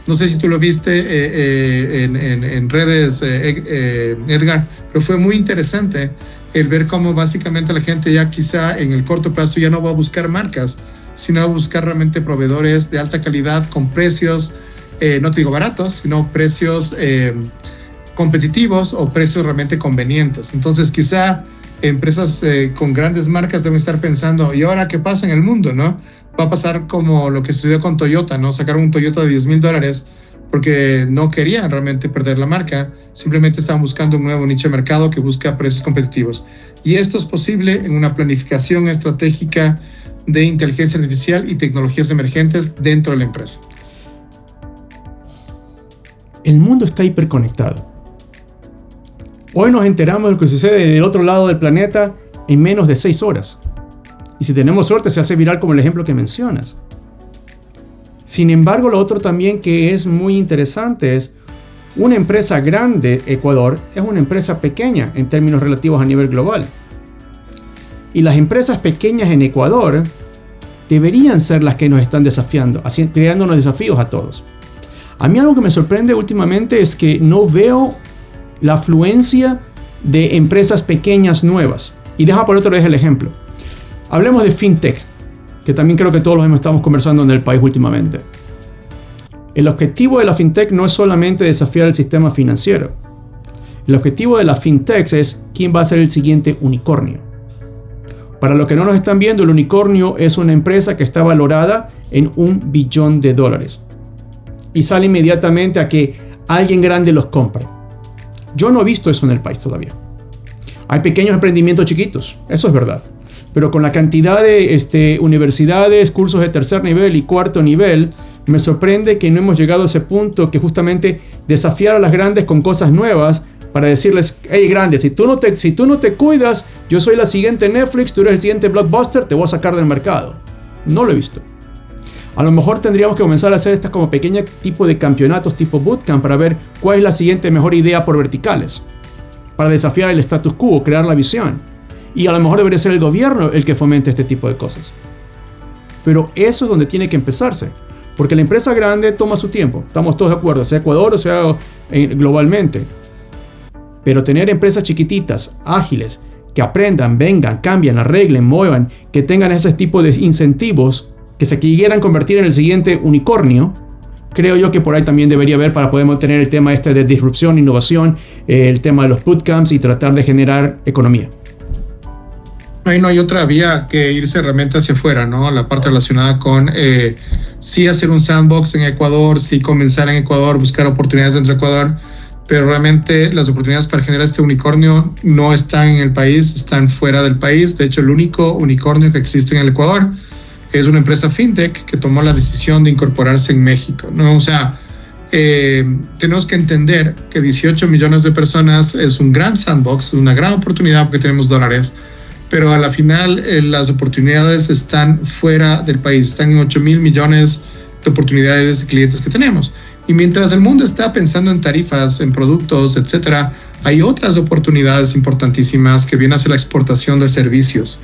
No sé si tú lo viste en redes, Edgar, pero fue muy interesante el ver cómo básicamente la gente ya quizá en el corto plazo ya no va a buscar marcas, sino va a buscar realmente proveedores de alta calidad con precios, no te digo baratos, sino precios competitivos o precios realmente convenientes. Entonces quizá empresas con grandes marcas deben estar pensando, ¿y ahora qué pasa en el mundo, no? Va a pasar como lo que sucedió con Toyota, ¿no? Sacaron un Toyota de $10,000 porque no querían realmente perder la marca, simplemente estaban buscando un nuevo nicho de mercado que busca precios competitivos. Y esto es posible en una planificación estratégica de inteligencia artificial y tecnologías emergentes dentro de la empresa. El mundo está hiperconectado. Hoy nos enteramos de lo que sucede del otro lado del planeta en menos de 6 horas. Y si tenemos suerte se hace viral como el ejemplo que mencionas. Sin embargo, lo otro también que es muy interesante es una empresa grande, Ecuador, es una empresa pequeña en términos relativos a nivel global. Y las empresas pequeñas en Ecuador deberían ser las que nos están desafiando, creándonos desafíos a todos. A mí algo que me sorprende últimamente es que no veo la afluencia de empresas pequeñas nuevas. Y deja por otra vez el ejemplo. Hablemos de FinTech, que también creo que todos los estamos conversando en el país últimamente. El objetivo de la FinTech no es solamente desafiar el sistema financiero. El objetivo de la FinTech es quién va a ser el siguiente unicornio. Para los que no nos están viendo, el unicornio es una empresa que está valorada en $1 billón. Y sale inmediatamente a que alguien grande los compre. Yo no he visto eso en el país todavía. Hay pequeños emprendimientos chiquitos, eso es verdad. Pero con la cantidad de universidades, cursos de tercer nivel y cuarto nivel, me sorprende que no hemos llegado a ese punto que justamente desafiar a las grandes con cosas nuevas para decirles, hey grande, si tú no te cuidas, yo soy la siguiente Netflix, tú eres el siguiente Blockbuster, te voy a sacar del mercado. No lo he visto. A lo mejor tendríamos que comenzar a hacer estas como pequeños tipo de campeonatos tipo bootcamp para ver cuál es la siguiente mejor idea por verticales. Para desafiar el status quo, crear la visión. Y a lo mejor debería ser el gobierno el que fomente este tipo de cosas. Pero eso es donde tiene que empezarse. Porque la empresa grande toma su tiempo. Estamos todos de acuerdo, sea Ecuador o sea globalmente. Pero tener empresas chiquititas, ágiles, que aprendan, vengan, cambien, arreglen, muevan, que tengan ese tipo de incentivos, que se quieran convertir en el siguiente unicornio, creo yo que por ahí también debería haber para poder tener el tema de disrupción, innovación, el tema de los bootcamps y tratar de generar economía. Ahí no hay otra vía que irse realmente hacia afuera, ¿no? La parte relacionada con sí hacer un sandbox en Ecuador, sí comenzar en Ecuador, buscar oportunidades dentro de Ecuador, pero realmente las oportunidades para generar este unicornio no están en el país, están fuera del país. De hecho, el único unicornio que existe en el Ecuador es una empresa fintech que tomó la decisión de incorporarse en México, ¿no? O sea, tenemos que entender que 18 millones de personas es un gran sandbox, una gran oportunidad porque tenemos dólares, pero a la final las oportunidades están fuera del país, están en 8,000 millones de oportunidades de clientes que tenemos. Y mientras el mundo está pensando en tarifas, en productos, etcétera, hay otras oportunidades importantísimas que vienen hacia la exportación de servicios,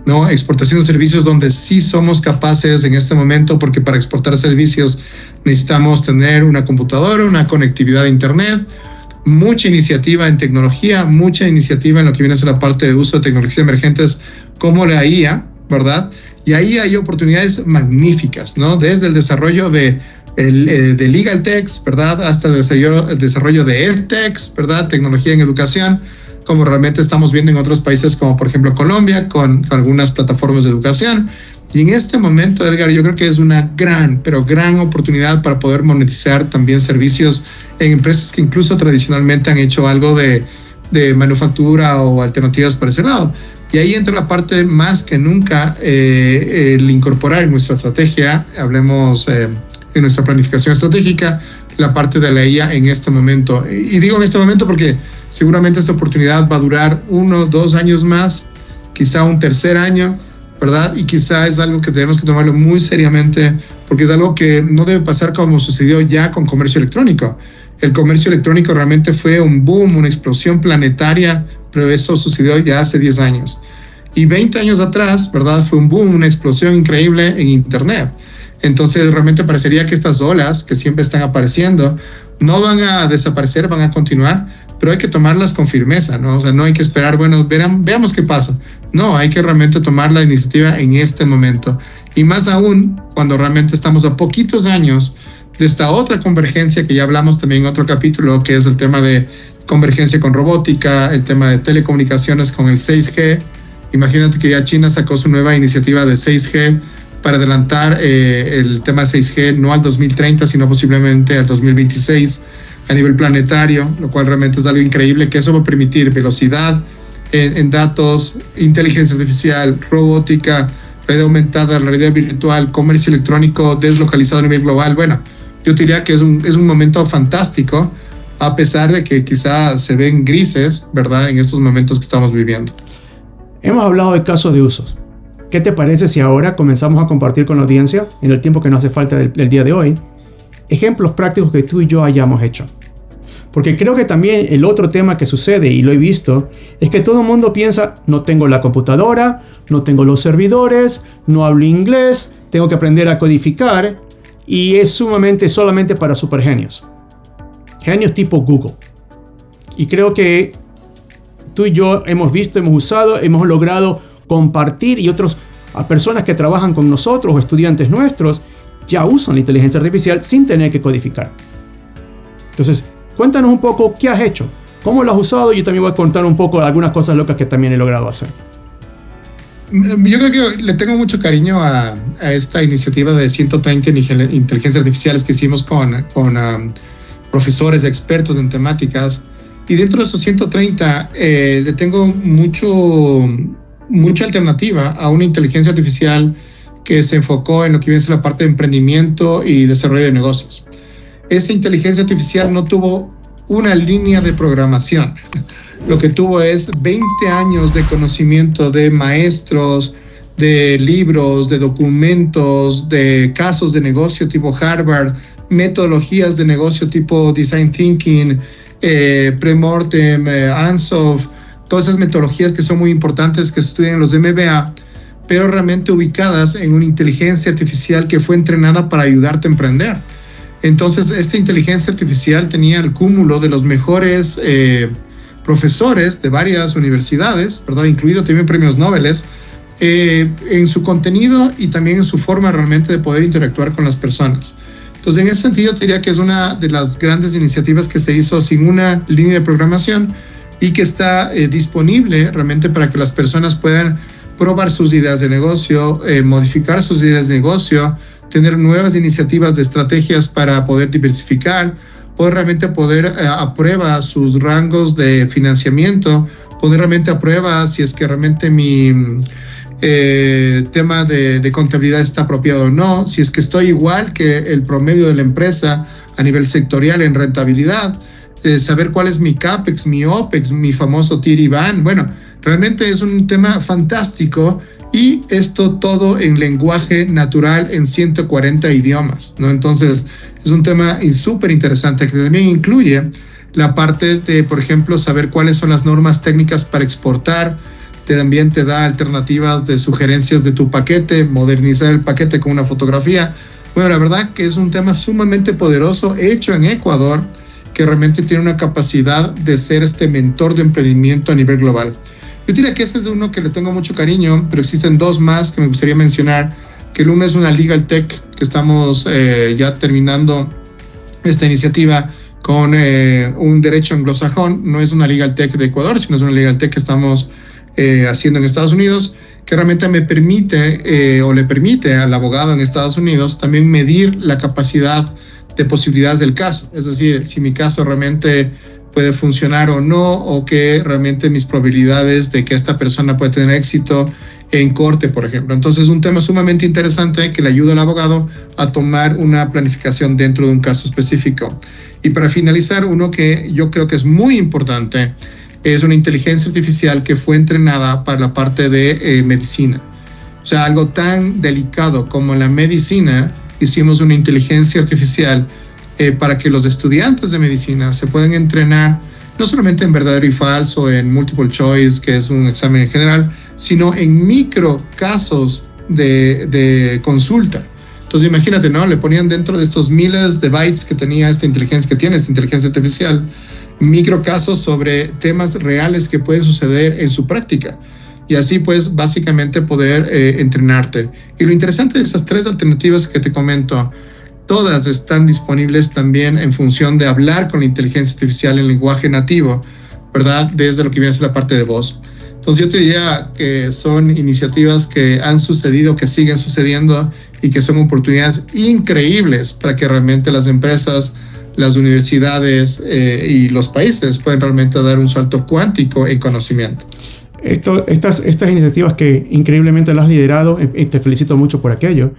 ¿no? Exportación de servicios donde sí somos capaces en este momento, porque para exportar servicios necesitamos tener una computadora, una conectividad a internet, mucha iniciativa en tecnología, mucha iniciativa en lo que viene a ser la parte de uso de tecnologías emergentes como la IA, ¿verdad? Y ahí hay oportunidades magníficas, ¿no? Desde el desarrollo de Legal Tech, ¿verdad? Hasta el desarrollo de EdTech, ¿verdad? Tecnología en educación, como realmente estamos viendo en otros países como por ejemplo Colombia, con algunas plataformas de educación. Y en este momento, Edgar, yo creo que es una gran, pero gran oportunidad para poder monetizar también servicios en empresas que incluso tradicionalmente han hecho algo de manufactura o alternativas para ese lado. Y ahí entra la parte más que nunca, el incorporar en nuestra estrategia, hablemos en nuestra planificación estratégica, la parte de la IA en este momento. Y digo en este momento porque seguramente esta oportunidad va a durar 1 o 2 años más, quizá un tercer año, ¿verdad? Y quizá es algo que tenemos que tomarlo muy seriamente, porque es algo que no debe pasar como sucedió ya con comercio electrónico. El comercio electrónico realmente fue un boom, una explosión planetaria, pero eso sucedió ya hace 10 años. Y 20 años atrás, ¿verdad? Fue un boom, una explosión increíble en Internet. Entonces realmente parecería que estas olas que siempre están apareciendo no van a desaparecer, van a continuar, pero hay que tomarlas con firmeza, ¿no? O sea, no hay que esperar, bueno, veamos qué pasa. No, hay que realmente tomar la iniciativa en este momento. Y más aún cuando realmente estamos a poquitos años de esta otra convergencia que ya hablamos también en otro capítulo, que es el tema de convergencia con robótica, el tema de telecomunicaciones con el 6G. Imagínate que ya China sacó su nueva iniciativa de 6G, para adelantar el tema 6G no al 2030, sino posiblemente al 2026 a nivel planetario, lo cual realmente es algo increíble, que eso va a permitir velocidad en datos, inteligencia artificial, robótica, realidad aumentada, realidad virtual, comercio electrónico deslocalizado a nivel global. Bueno, yo diría que es un momento fantástico, a pesar de que quizás se ven grises, ¿verdad?, en estos momentos que estamos viviendo. Hemos hablado de casos de usos. ¿Qué te parece si ahora comenzamos a compartir con la audiencia, en el tiempo que nos hace falta del día de hoy, ejemplos prácticos que tú y yo hayamos hecho? Porque creo que también el otro tema que sucede, y lo he visto, es que todo el mundo piensa, no tengo la computadora, no tengo los servidores, no hablo inglés, tengo que aprender a codificar, y es solamente para supergenios. Genios tipo Google. Y creo que tú y yo hemos visto, hemos usado, hemos logrado compartir, y otras personas que trabajan con nosotros o estudiantes nuestros ya usan la inteligencia artificial sin tener que codificar. Entonces, cuéntanos un poco qué has hecho, cómo lo has usado. Yo también voy a contar un poco de algunas cosas locas que también he logrado hacer. Yo creo que le tengo mucho cariño a esta iniciativa de 130 inteligencias artificiales que hicimos con profesores expertos en temáticas. Y dentro de esos 130 le tengo mucha alternativa a una inteligencia artificial que se enfocó en lo que viene a ser la parte de emprendimiento y desarrollo de negocios. Esa inteligencia artificial no tuvo una línea de programación. Lo que tuvo es 20 años de conocimiento de maestros, de libros, de documentos, de casos de negocio tipo Harvard, metodologías de negocio tipo Design Thinking, Premortem, Ansoff, todas esas metodologías que son muy importantes que se estudian en los MBA, pero realmente ubicadas en una inteligencia artificial que fue entrenada para ayudarte a emprender. Entonces, esta inteligencia artificial tenía el cúmulo de los mejores profesores de varias universidades, ¿verdad?, incluido también premios Nobel, en su contenido y también en su forma realmente de poder interactuar con las personas. Entonces, en ese sentido, te diría que es una de las grandes iniciativas que se hizo sin una línea de programación y que está disponible realmente para que las personas puedan probar sus ideas de negocio, modificar sus ideas de negocio, tener nuevas iniciativas de estrategias para poder diversificar, poder realmente a prueba sus rangos de financiamiento, poner realmente a prueba si es que realmente mi tema de contabilidad está apropiado o no, si es que estoy igual que el promedio de la empresa a nivel sectorial en rentabilidad, saber cuál es mi CAPEX, mi OPEX, mi famoso TIR/IVAN. Bueno, realmente es un tema fantástico, y esto todo en lenguaje natural en 140 idiomas, ¿no? Entonces, es un tema súper interesante que también incluye la parte de, por ejemplo, saber cuáles son las normas técnicas para exportar. También te da alternativas de sugerencias de tu paquete, modernizar el paquete con una fotografía. Bueno, la verdad que es un tema sumamente poderoso, hecho en Ecuador, que realmente tiene una capacidad de ser este mentor de emprendimiento a nivel global. Yo diría que ese es uno que le tengo mucho cariño, pero existen dos más que me gustaría mencionar, que el uno es una Legal Tech, que estamos ya terminando esta iniciativa con un derecho anglosajón. No es una Legal Tech de Ecuador, sino es una Legal Tech que estamos haciendo en Estados Unidos, que realmente me permite o le permite al abogado en Estados Unidos también medir la capacidad de posibilidades del caso. Es decir, si mi caso realmente puede funcionar o no, o que realmente mis probabilidades de que esta persona pueda tener éxito en corte, por ejemplo. Entonces, es un tema sumamente interesante que le ayuda al abogado a tomar una planificación dentro de un caso específico. Y para finalizar, uno que yo creo que es muy importante es una inteligencia artificial que fue entrenada para la parte de medicina. O sea, algo tan delicado como la medicina, hicimos una inteligencia artificial para que los estudiantes de medicina se puedan entrenar no solamente en verdadero y falso, en multiple choice, que es un examen en general, sino en micro casos de consulta. Entonces imagínate, ¿no? Le ponían dentro de estos miles de bytes que tiene esta inteligencia artificial, micro casos sobre temas reales que pueden suceder en su práctica. Y así pues básicamente poder entrenarte. Y lo interesante de esas tres alternativas que te comento, todas están disponibles también en función de hablar con la inteligencia artificial en lenguaje nativo, ¿verdad? Desde lo que viene a ser la parte de voz. Entonces, Entonces yo te diría que son iniciativas que han sucedido, que siguen sucediendo y que son oportunidades increíbles para que realmente las empresas, las universidades y los países puedan realmente dar un salto cuántico en conocimiento. Estas iniciativas que increíblemente las has liderado, y te felicito mucho por aquello,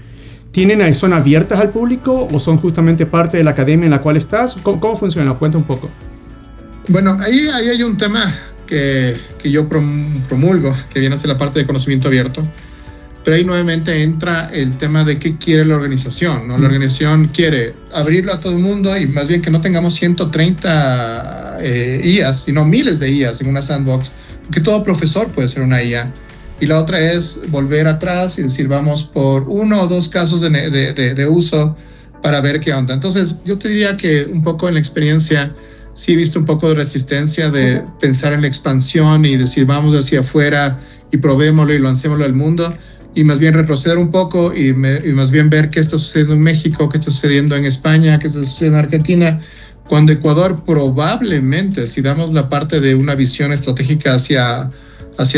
¿son abiertas al público o son justamente parte de la academia en la cual estás? ¿Cómo funciona? Cuenta un poco. Bueno, ahí hay un tema que yo promulgo, que viene a ser la parte de conocimiento abierto, pero ahí nuevamente entra el tema de qué quiere la organización, ¿no? La organización quiere abrirlo a todo el mundo y más bien que no tengamos 130 IAs, sino miles de IAs en una sandbox, porque todo profesor puede ser una IA. Y la otra es volver atrás y decir, vamos por 1 o 2 casos de uso para ver qué onda. Entonces, yo te diría que un poco en la experiencia sí he visto un poco de resistencia de pensar en la expansión y decir, vamos hacia afuera y probémoslo y lancémoslo al mundo, y más bien retroceder un poco y más bien ver qué está sucediendo en México, qué está sucediendo en España, qué está sucediendo en Argentina, cuando Ecuador probablemente, si damos la parte de una visión estratégica hacia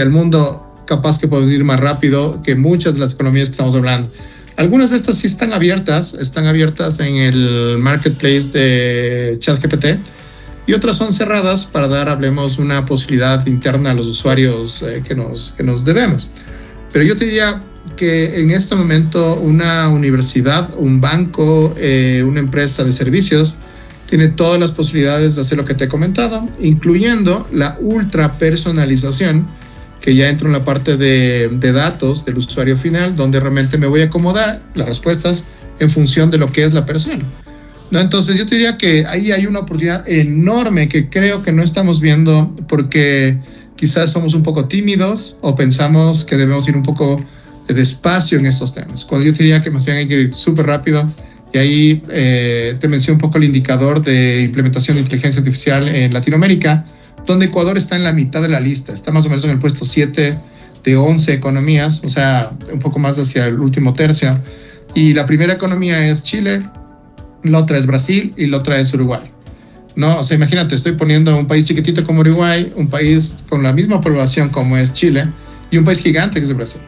el mundo, capaz que podemos ir más rápido que muchas de las economías que estamos hablando. Algunas de estas sí están abiertas en el marketplace de ChatGPT, y otras son cerradas para dar, hablemos, una posibilidad interna a los usuarios que nos debemos. Pero yo te diría que en este momento una universidad, un banco, una empresa de servicios tiene todas las posibilidades de hacer lo que te he comentado, incluyendo la ultra personalización, que ya entra en la parte de datos del usuario final, donde realmente me voy a acomodar las respuestas en función de lo que es la persona, ¿no? Entonces yo te diría que ahí hay una oportunidad enorme que creo que no estamos viendo porque quizás somos un poco tímidos o pensamos que debemos ir un poco despacio en estos temas. Cuando yo te diría que más bien hay que ir súper rápido, y ahí te mencioné un poco el indicador de implementación de inteligencia artificial en Latinoamérica, donde Ecuador está en la mitad de la lista, está más o menos en el puesto 7 de 11 economías, o sea, un poco más hacia el último tercio. Y la primera economía es Chile, la otra es Brasil y la otra es Uruguay, ¿no? O sea, imagínate, estoy poniendo un país chiquitito como Uruguay, un país con la misma población como es Chile y un país gigante que es Brasil.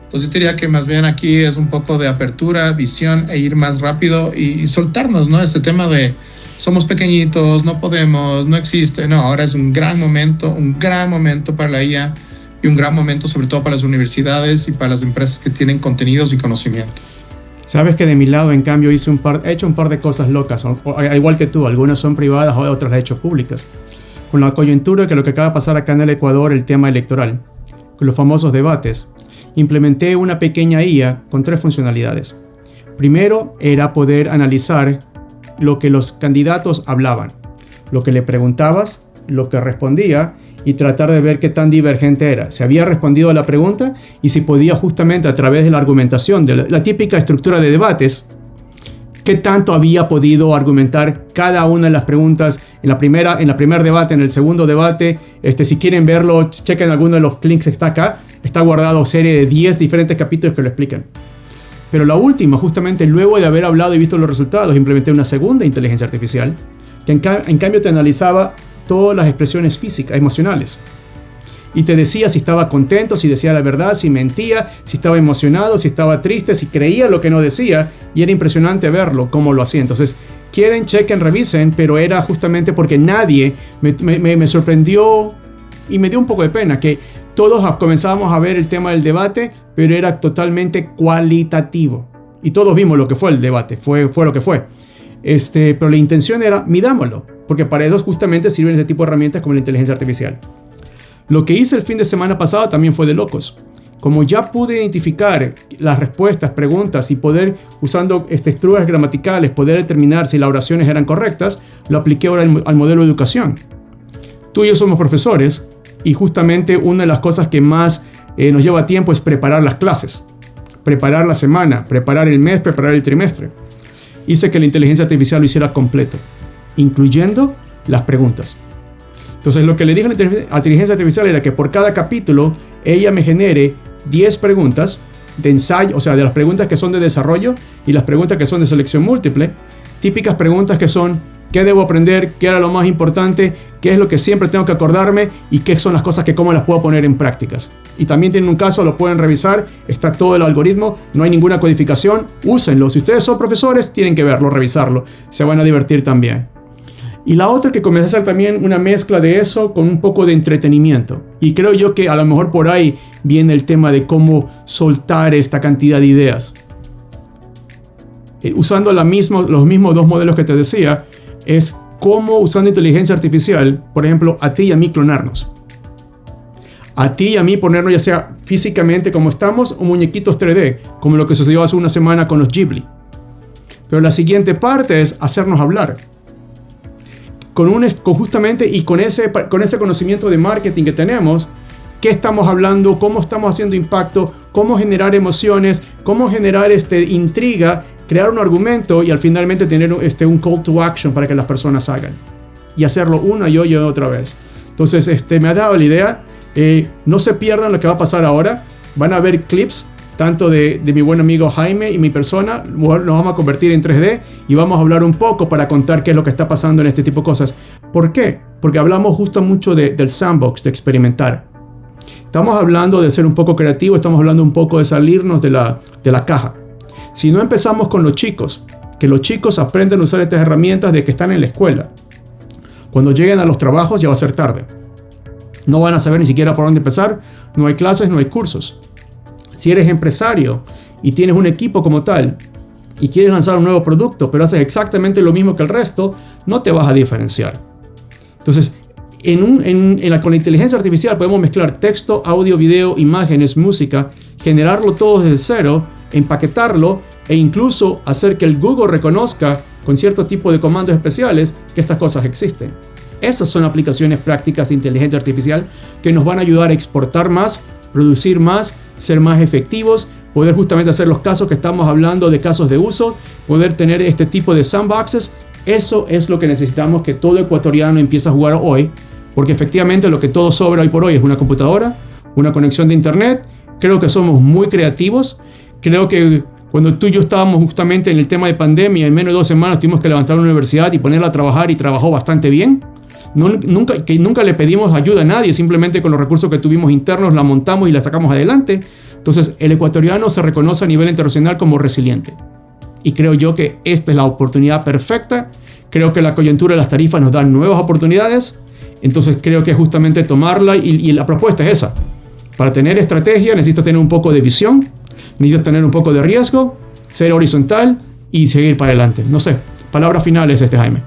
Entonces yo diría que más bien aquí es un poco de apertura, visión e ir más rápido y soltarnos, ¿no? Este tema de somos pequeñitos, no podemos, no existe. No, ahora es un gran momento para la IA y un gran momento sobre todo para las universidades y para las empresas que tienen contenidos y conocimiento. Sabes que de mi lado, en cambio, he hecho un par de cosas locas, igual que tú. Algunas son privadas, otras las he hecho públicas. Con la coyuntura que lo que acaba de pasar acá en el Ecuador, el tema electoral, con los famosos debates, implementé una pequeña IA con 3 funcionalidades. Primero, era poder analizar lo que los candidatos hablaban, lo que le preguntabas, lo que respondía, y tratar de ver qué tan divergente era. Si había respondido a la pregunta y si podía justamente a través de la argumentación, de la típica estructura de debates, qué tanto había podido argumentar cada una de las preguntas en el primer debate, en el segundo debate. Si quieren verlo, chequen alguno de los links que está acá. Está guardado serie de 10 diferentes capítulos que lo explican. Pero la última, justamente luego de haber hablado y visto los resultados, implementé una segunda inteligencia artificial que en cambio te analizaba todas las expresiones físicas, emocionales. Y te decía si estaba contento, si decía la verdad, si mentía, si estaba emocionado, si estaba triste, si creía lo que no decía. Y era impresionante verlo, cómo lo hacía. Entonces, quieren, chequen, revisen, pero era justamente porque nadie me sorprendió y me dio un poco de pena que todos comenzábamos a ver el tema del debate, pero era totalmente cualitativo. Y todos vimos lo que fue el debate, fue lo que fue. Pero la intención era, midámoslo, porque para eso justamente sirven este tipo de herramientas como la inteligencia artificial. Lo que hice el fin de semana pasado también fue de locos. Como ya pude identificar las respuestas, preguntas y poder, usando estructuras gramaticales, poder determinar si las oraciones eran correctas, lo apliqué ahora al modelo de educación. Tú y yo somos profesores y justamente una de las cosas que más nos lleva tiempo es preparar las clases, preparar la semana, preparar el mes, preparar el trimestre. Hice que la inteligencia artificial lo hiciera completo, incluyendo las preguntas. Entonces lo que le dije a la inteligencia artificial era que por cada capítulo ella me genere 10 preguntas de ensayo, o sea, de las preguntas que son de desarrollo y las preguntas que son de selección múltiple, típicas preguntas que son qué debo aprender, qué era lo más importante, qué es lo que siempre tengo que acordarme y qué son las cosas que cómo las puedo poner en prácticas. Y también tienen un caso, lo pueden revisar, está todo el algoritmo, no hay ninguna codificación, úsenlo. Si ustedes son profesores, tienen que verlo, revisarlo, se van a divertir también. Y la otra que comencé a hacer también una mezcla de eso con un poco de entretenimiento. Y creo yo que a lo mejor por ahí viene el tema de cómo soltar esta cantidad de ideas. Usando los mismos dos modelos que te decía, es cómo usando inteligencia artificial, por ejemplo, a ti y a mí clonarnos. A ti y a mí ponernos ya sea físicamente como estamos o muñequitos 3D, como lo que sucedió hace una semana con los Ghibli. Pero la siguiente parte es hacernos hablar. Justamente y con ese conocimiento de marketing que tenemos, qué estamos hablando, cómo estamos haciendo impacto, cómo generar emociones, cómo generar intriga, crear un argumento y al finalmente tener un call to action para que las personas hagan. Y hacerlo una y otra vez. Entonces me ha dado la idea. No se pierdan lo que va a pasar ahora. Van a ver clips tanto de mi buen amigo Jaime y mi persona. Nos vamos a convertir en 3D y vamos a hablar un poco para contar qué es lo que está pasando en este tipo de cosas. ¿Por qué? Porque hablamos justo mucho del sandbox, de experimentar. Estamos hablando de ser un poco creativo, estamos hablando un poco de salirnos de la caja. Si no empezamos con los chicos, que los chicos aprenden a usar estas herramientas de que están en la escuela, cuando lleguen a los trabajos ya va a ser tarde. No van a saber ni siquiera por dónde empezar, no hay clases, no hay cursos. Si eres empresario y tienes un equipo como tal y quieres lanzar un nuevo producto, pero haces exactamente lo mismo que el resto, no te vas a diferenciar. Entonces, con la inteligencia artificial podemos mezclar texto, audio, video, imágenes, música, generarlo todo desde cero, empaquetarlo e incluso hacer que el Google reconozca con cierto tipo de comandos especiales que estas cosas existen. Estas son aplicaciones prácticas de inteligencia artificial que nos van a ayudar a exportar más, producir más, ser más efectivos, poder justamente hacer los casos que estamos hablando de casos de uso, poder tener este tipo de sandboxes. Eso es lo que necesitamos que todo ecuatoriano empiece a jugar hoy, porque efectivamente lo que todo sobra hoy por hoy es una computadora, una conexión de internet. Creo que somos muy creativos. Creo que cuando tú y yo estábamos justamente en el tema de pandemia, en menos de 2 semanas tuvimos que levantar una universidad y ponerla a trabajar y trabajó bastante bien. Nunca le pedimos ayuda a nadie, simplemente con los recursos que tuvimos internos la montamos y la sacamos adelante. Entonces el ecuatoriano se reconoce a nivel internacional como resiliente. Y creo yo que esta es la oportunidad perfecta. Creo que la coyuntura de las tarifas nos da nuevas oportunidades. Entonces creo que justamente tomarla y la propuesta es esa. Para tener estrategia necesitas tener un poco de visión, necesitas tener un poco de riesgo, ser horizontal y seguir para adelante. No sé, palabras finales, Jaime.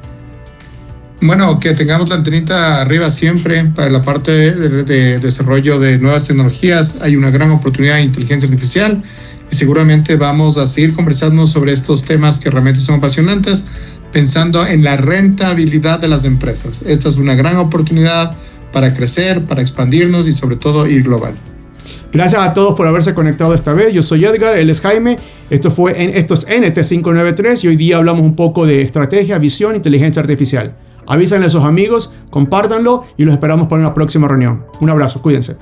Bueno, que tengamos la antenita arriba siempre para la parte de desarrollo de nuevas tecnologías. Hay una gran oportunidad de inteligencia artificial y seguramente vamos a seguir conversando sobre estos temas que realmente son apasionantes, pensando en la rentabilidad de las empresas. Esta es una gran oportunidad para crecer, para expandirnos y sobre todo ir global. Gracias a todos por haberse conectado esta vez. Yo soy Edgar, él es Jaime. Esto es NT593 y hoy día hablamos un poco de estrategia, visión, inteligencia artificial. Avísenle a sus amigos, compártanlo y los esperamos para una próxima reunión. Un abrazo, cuídense.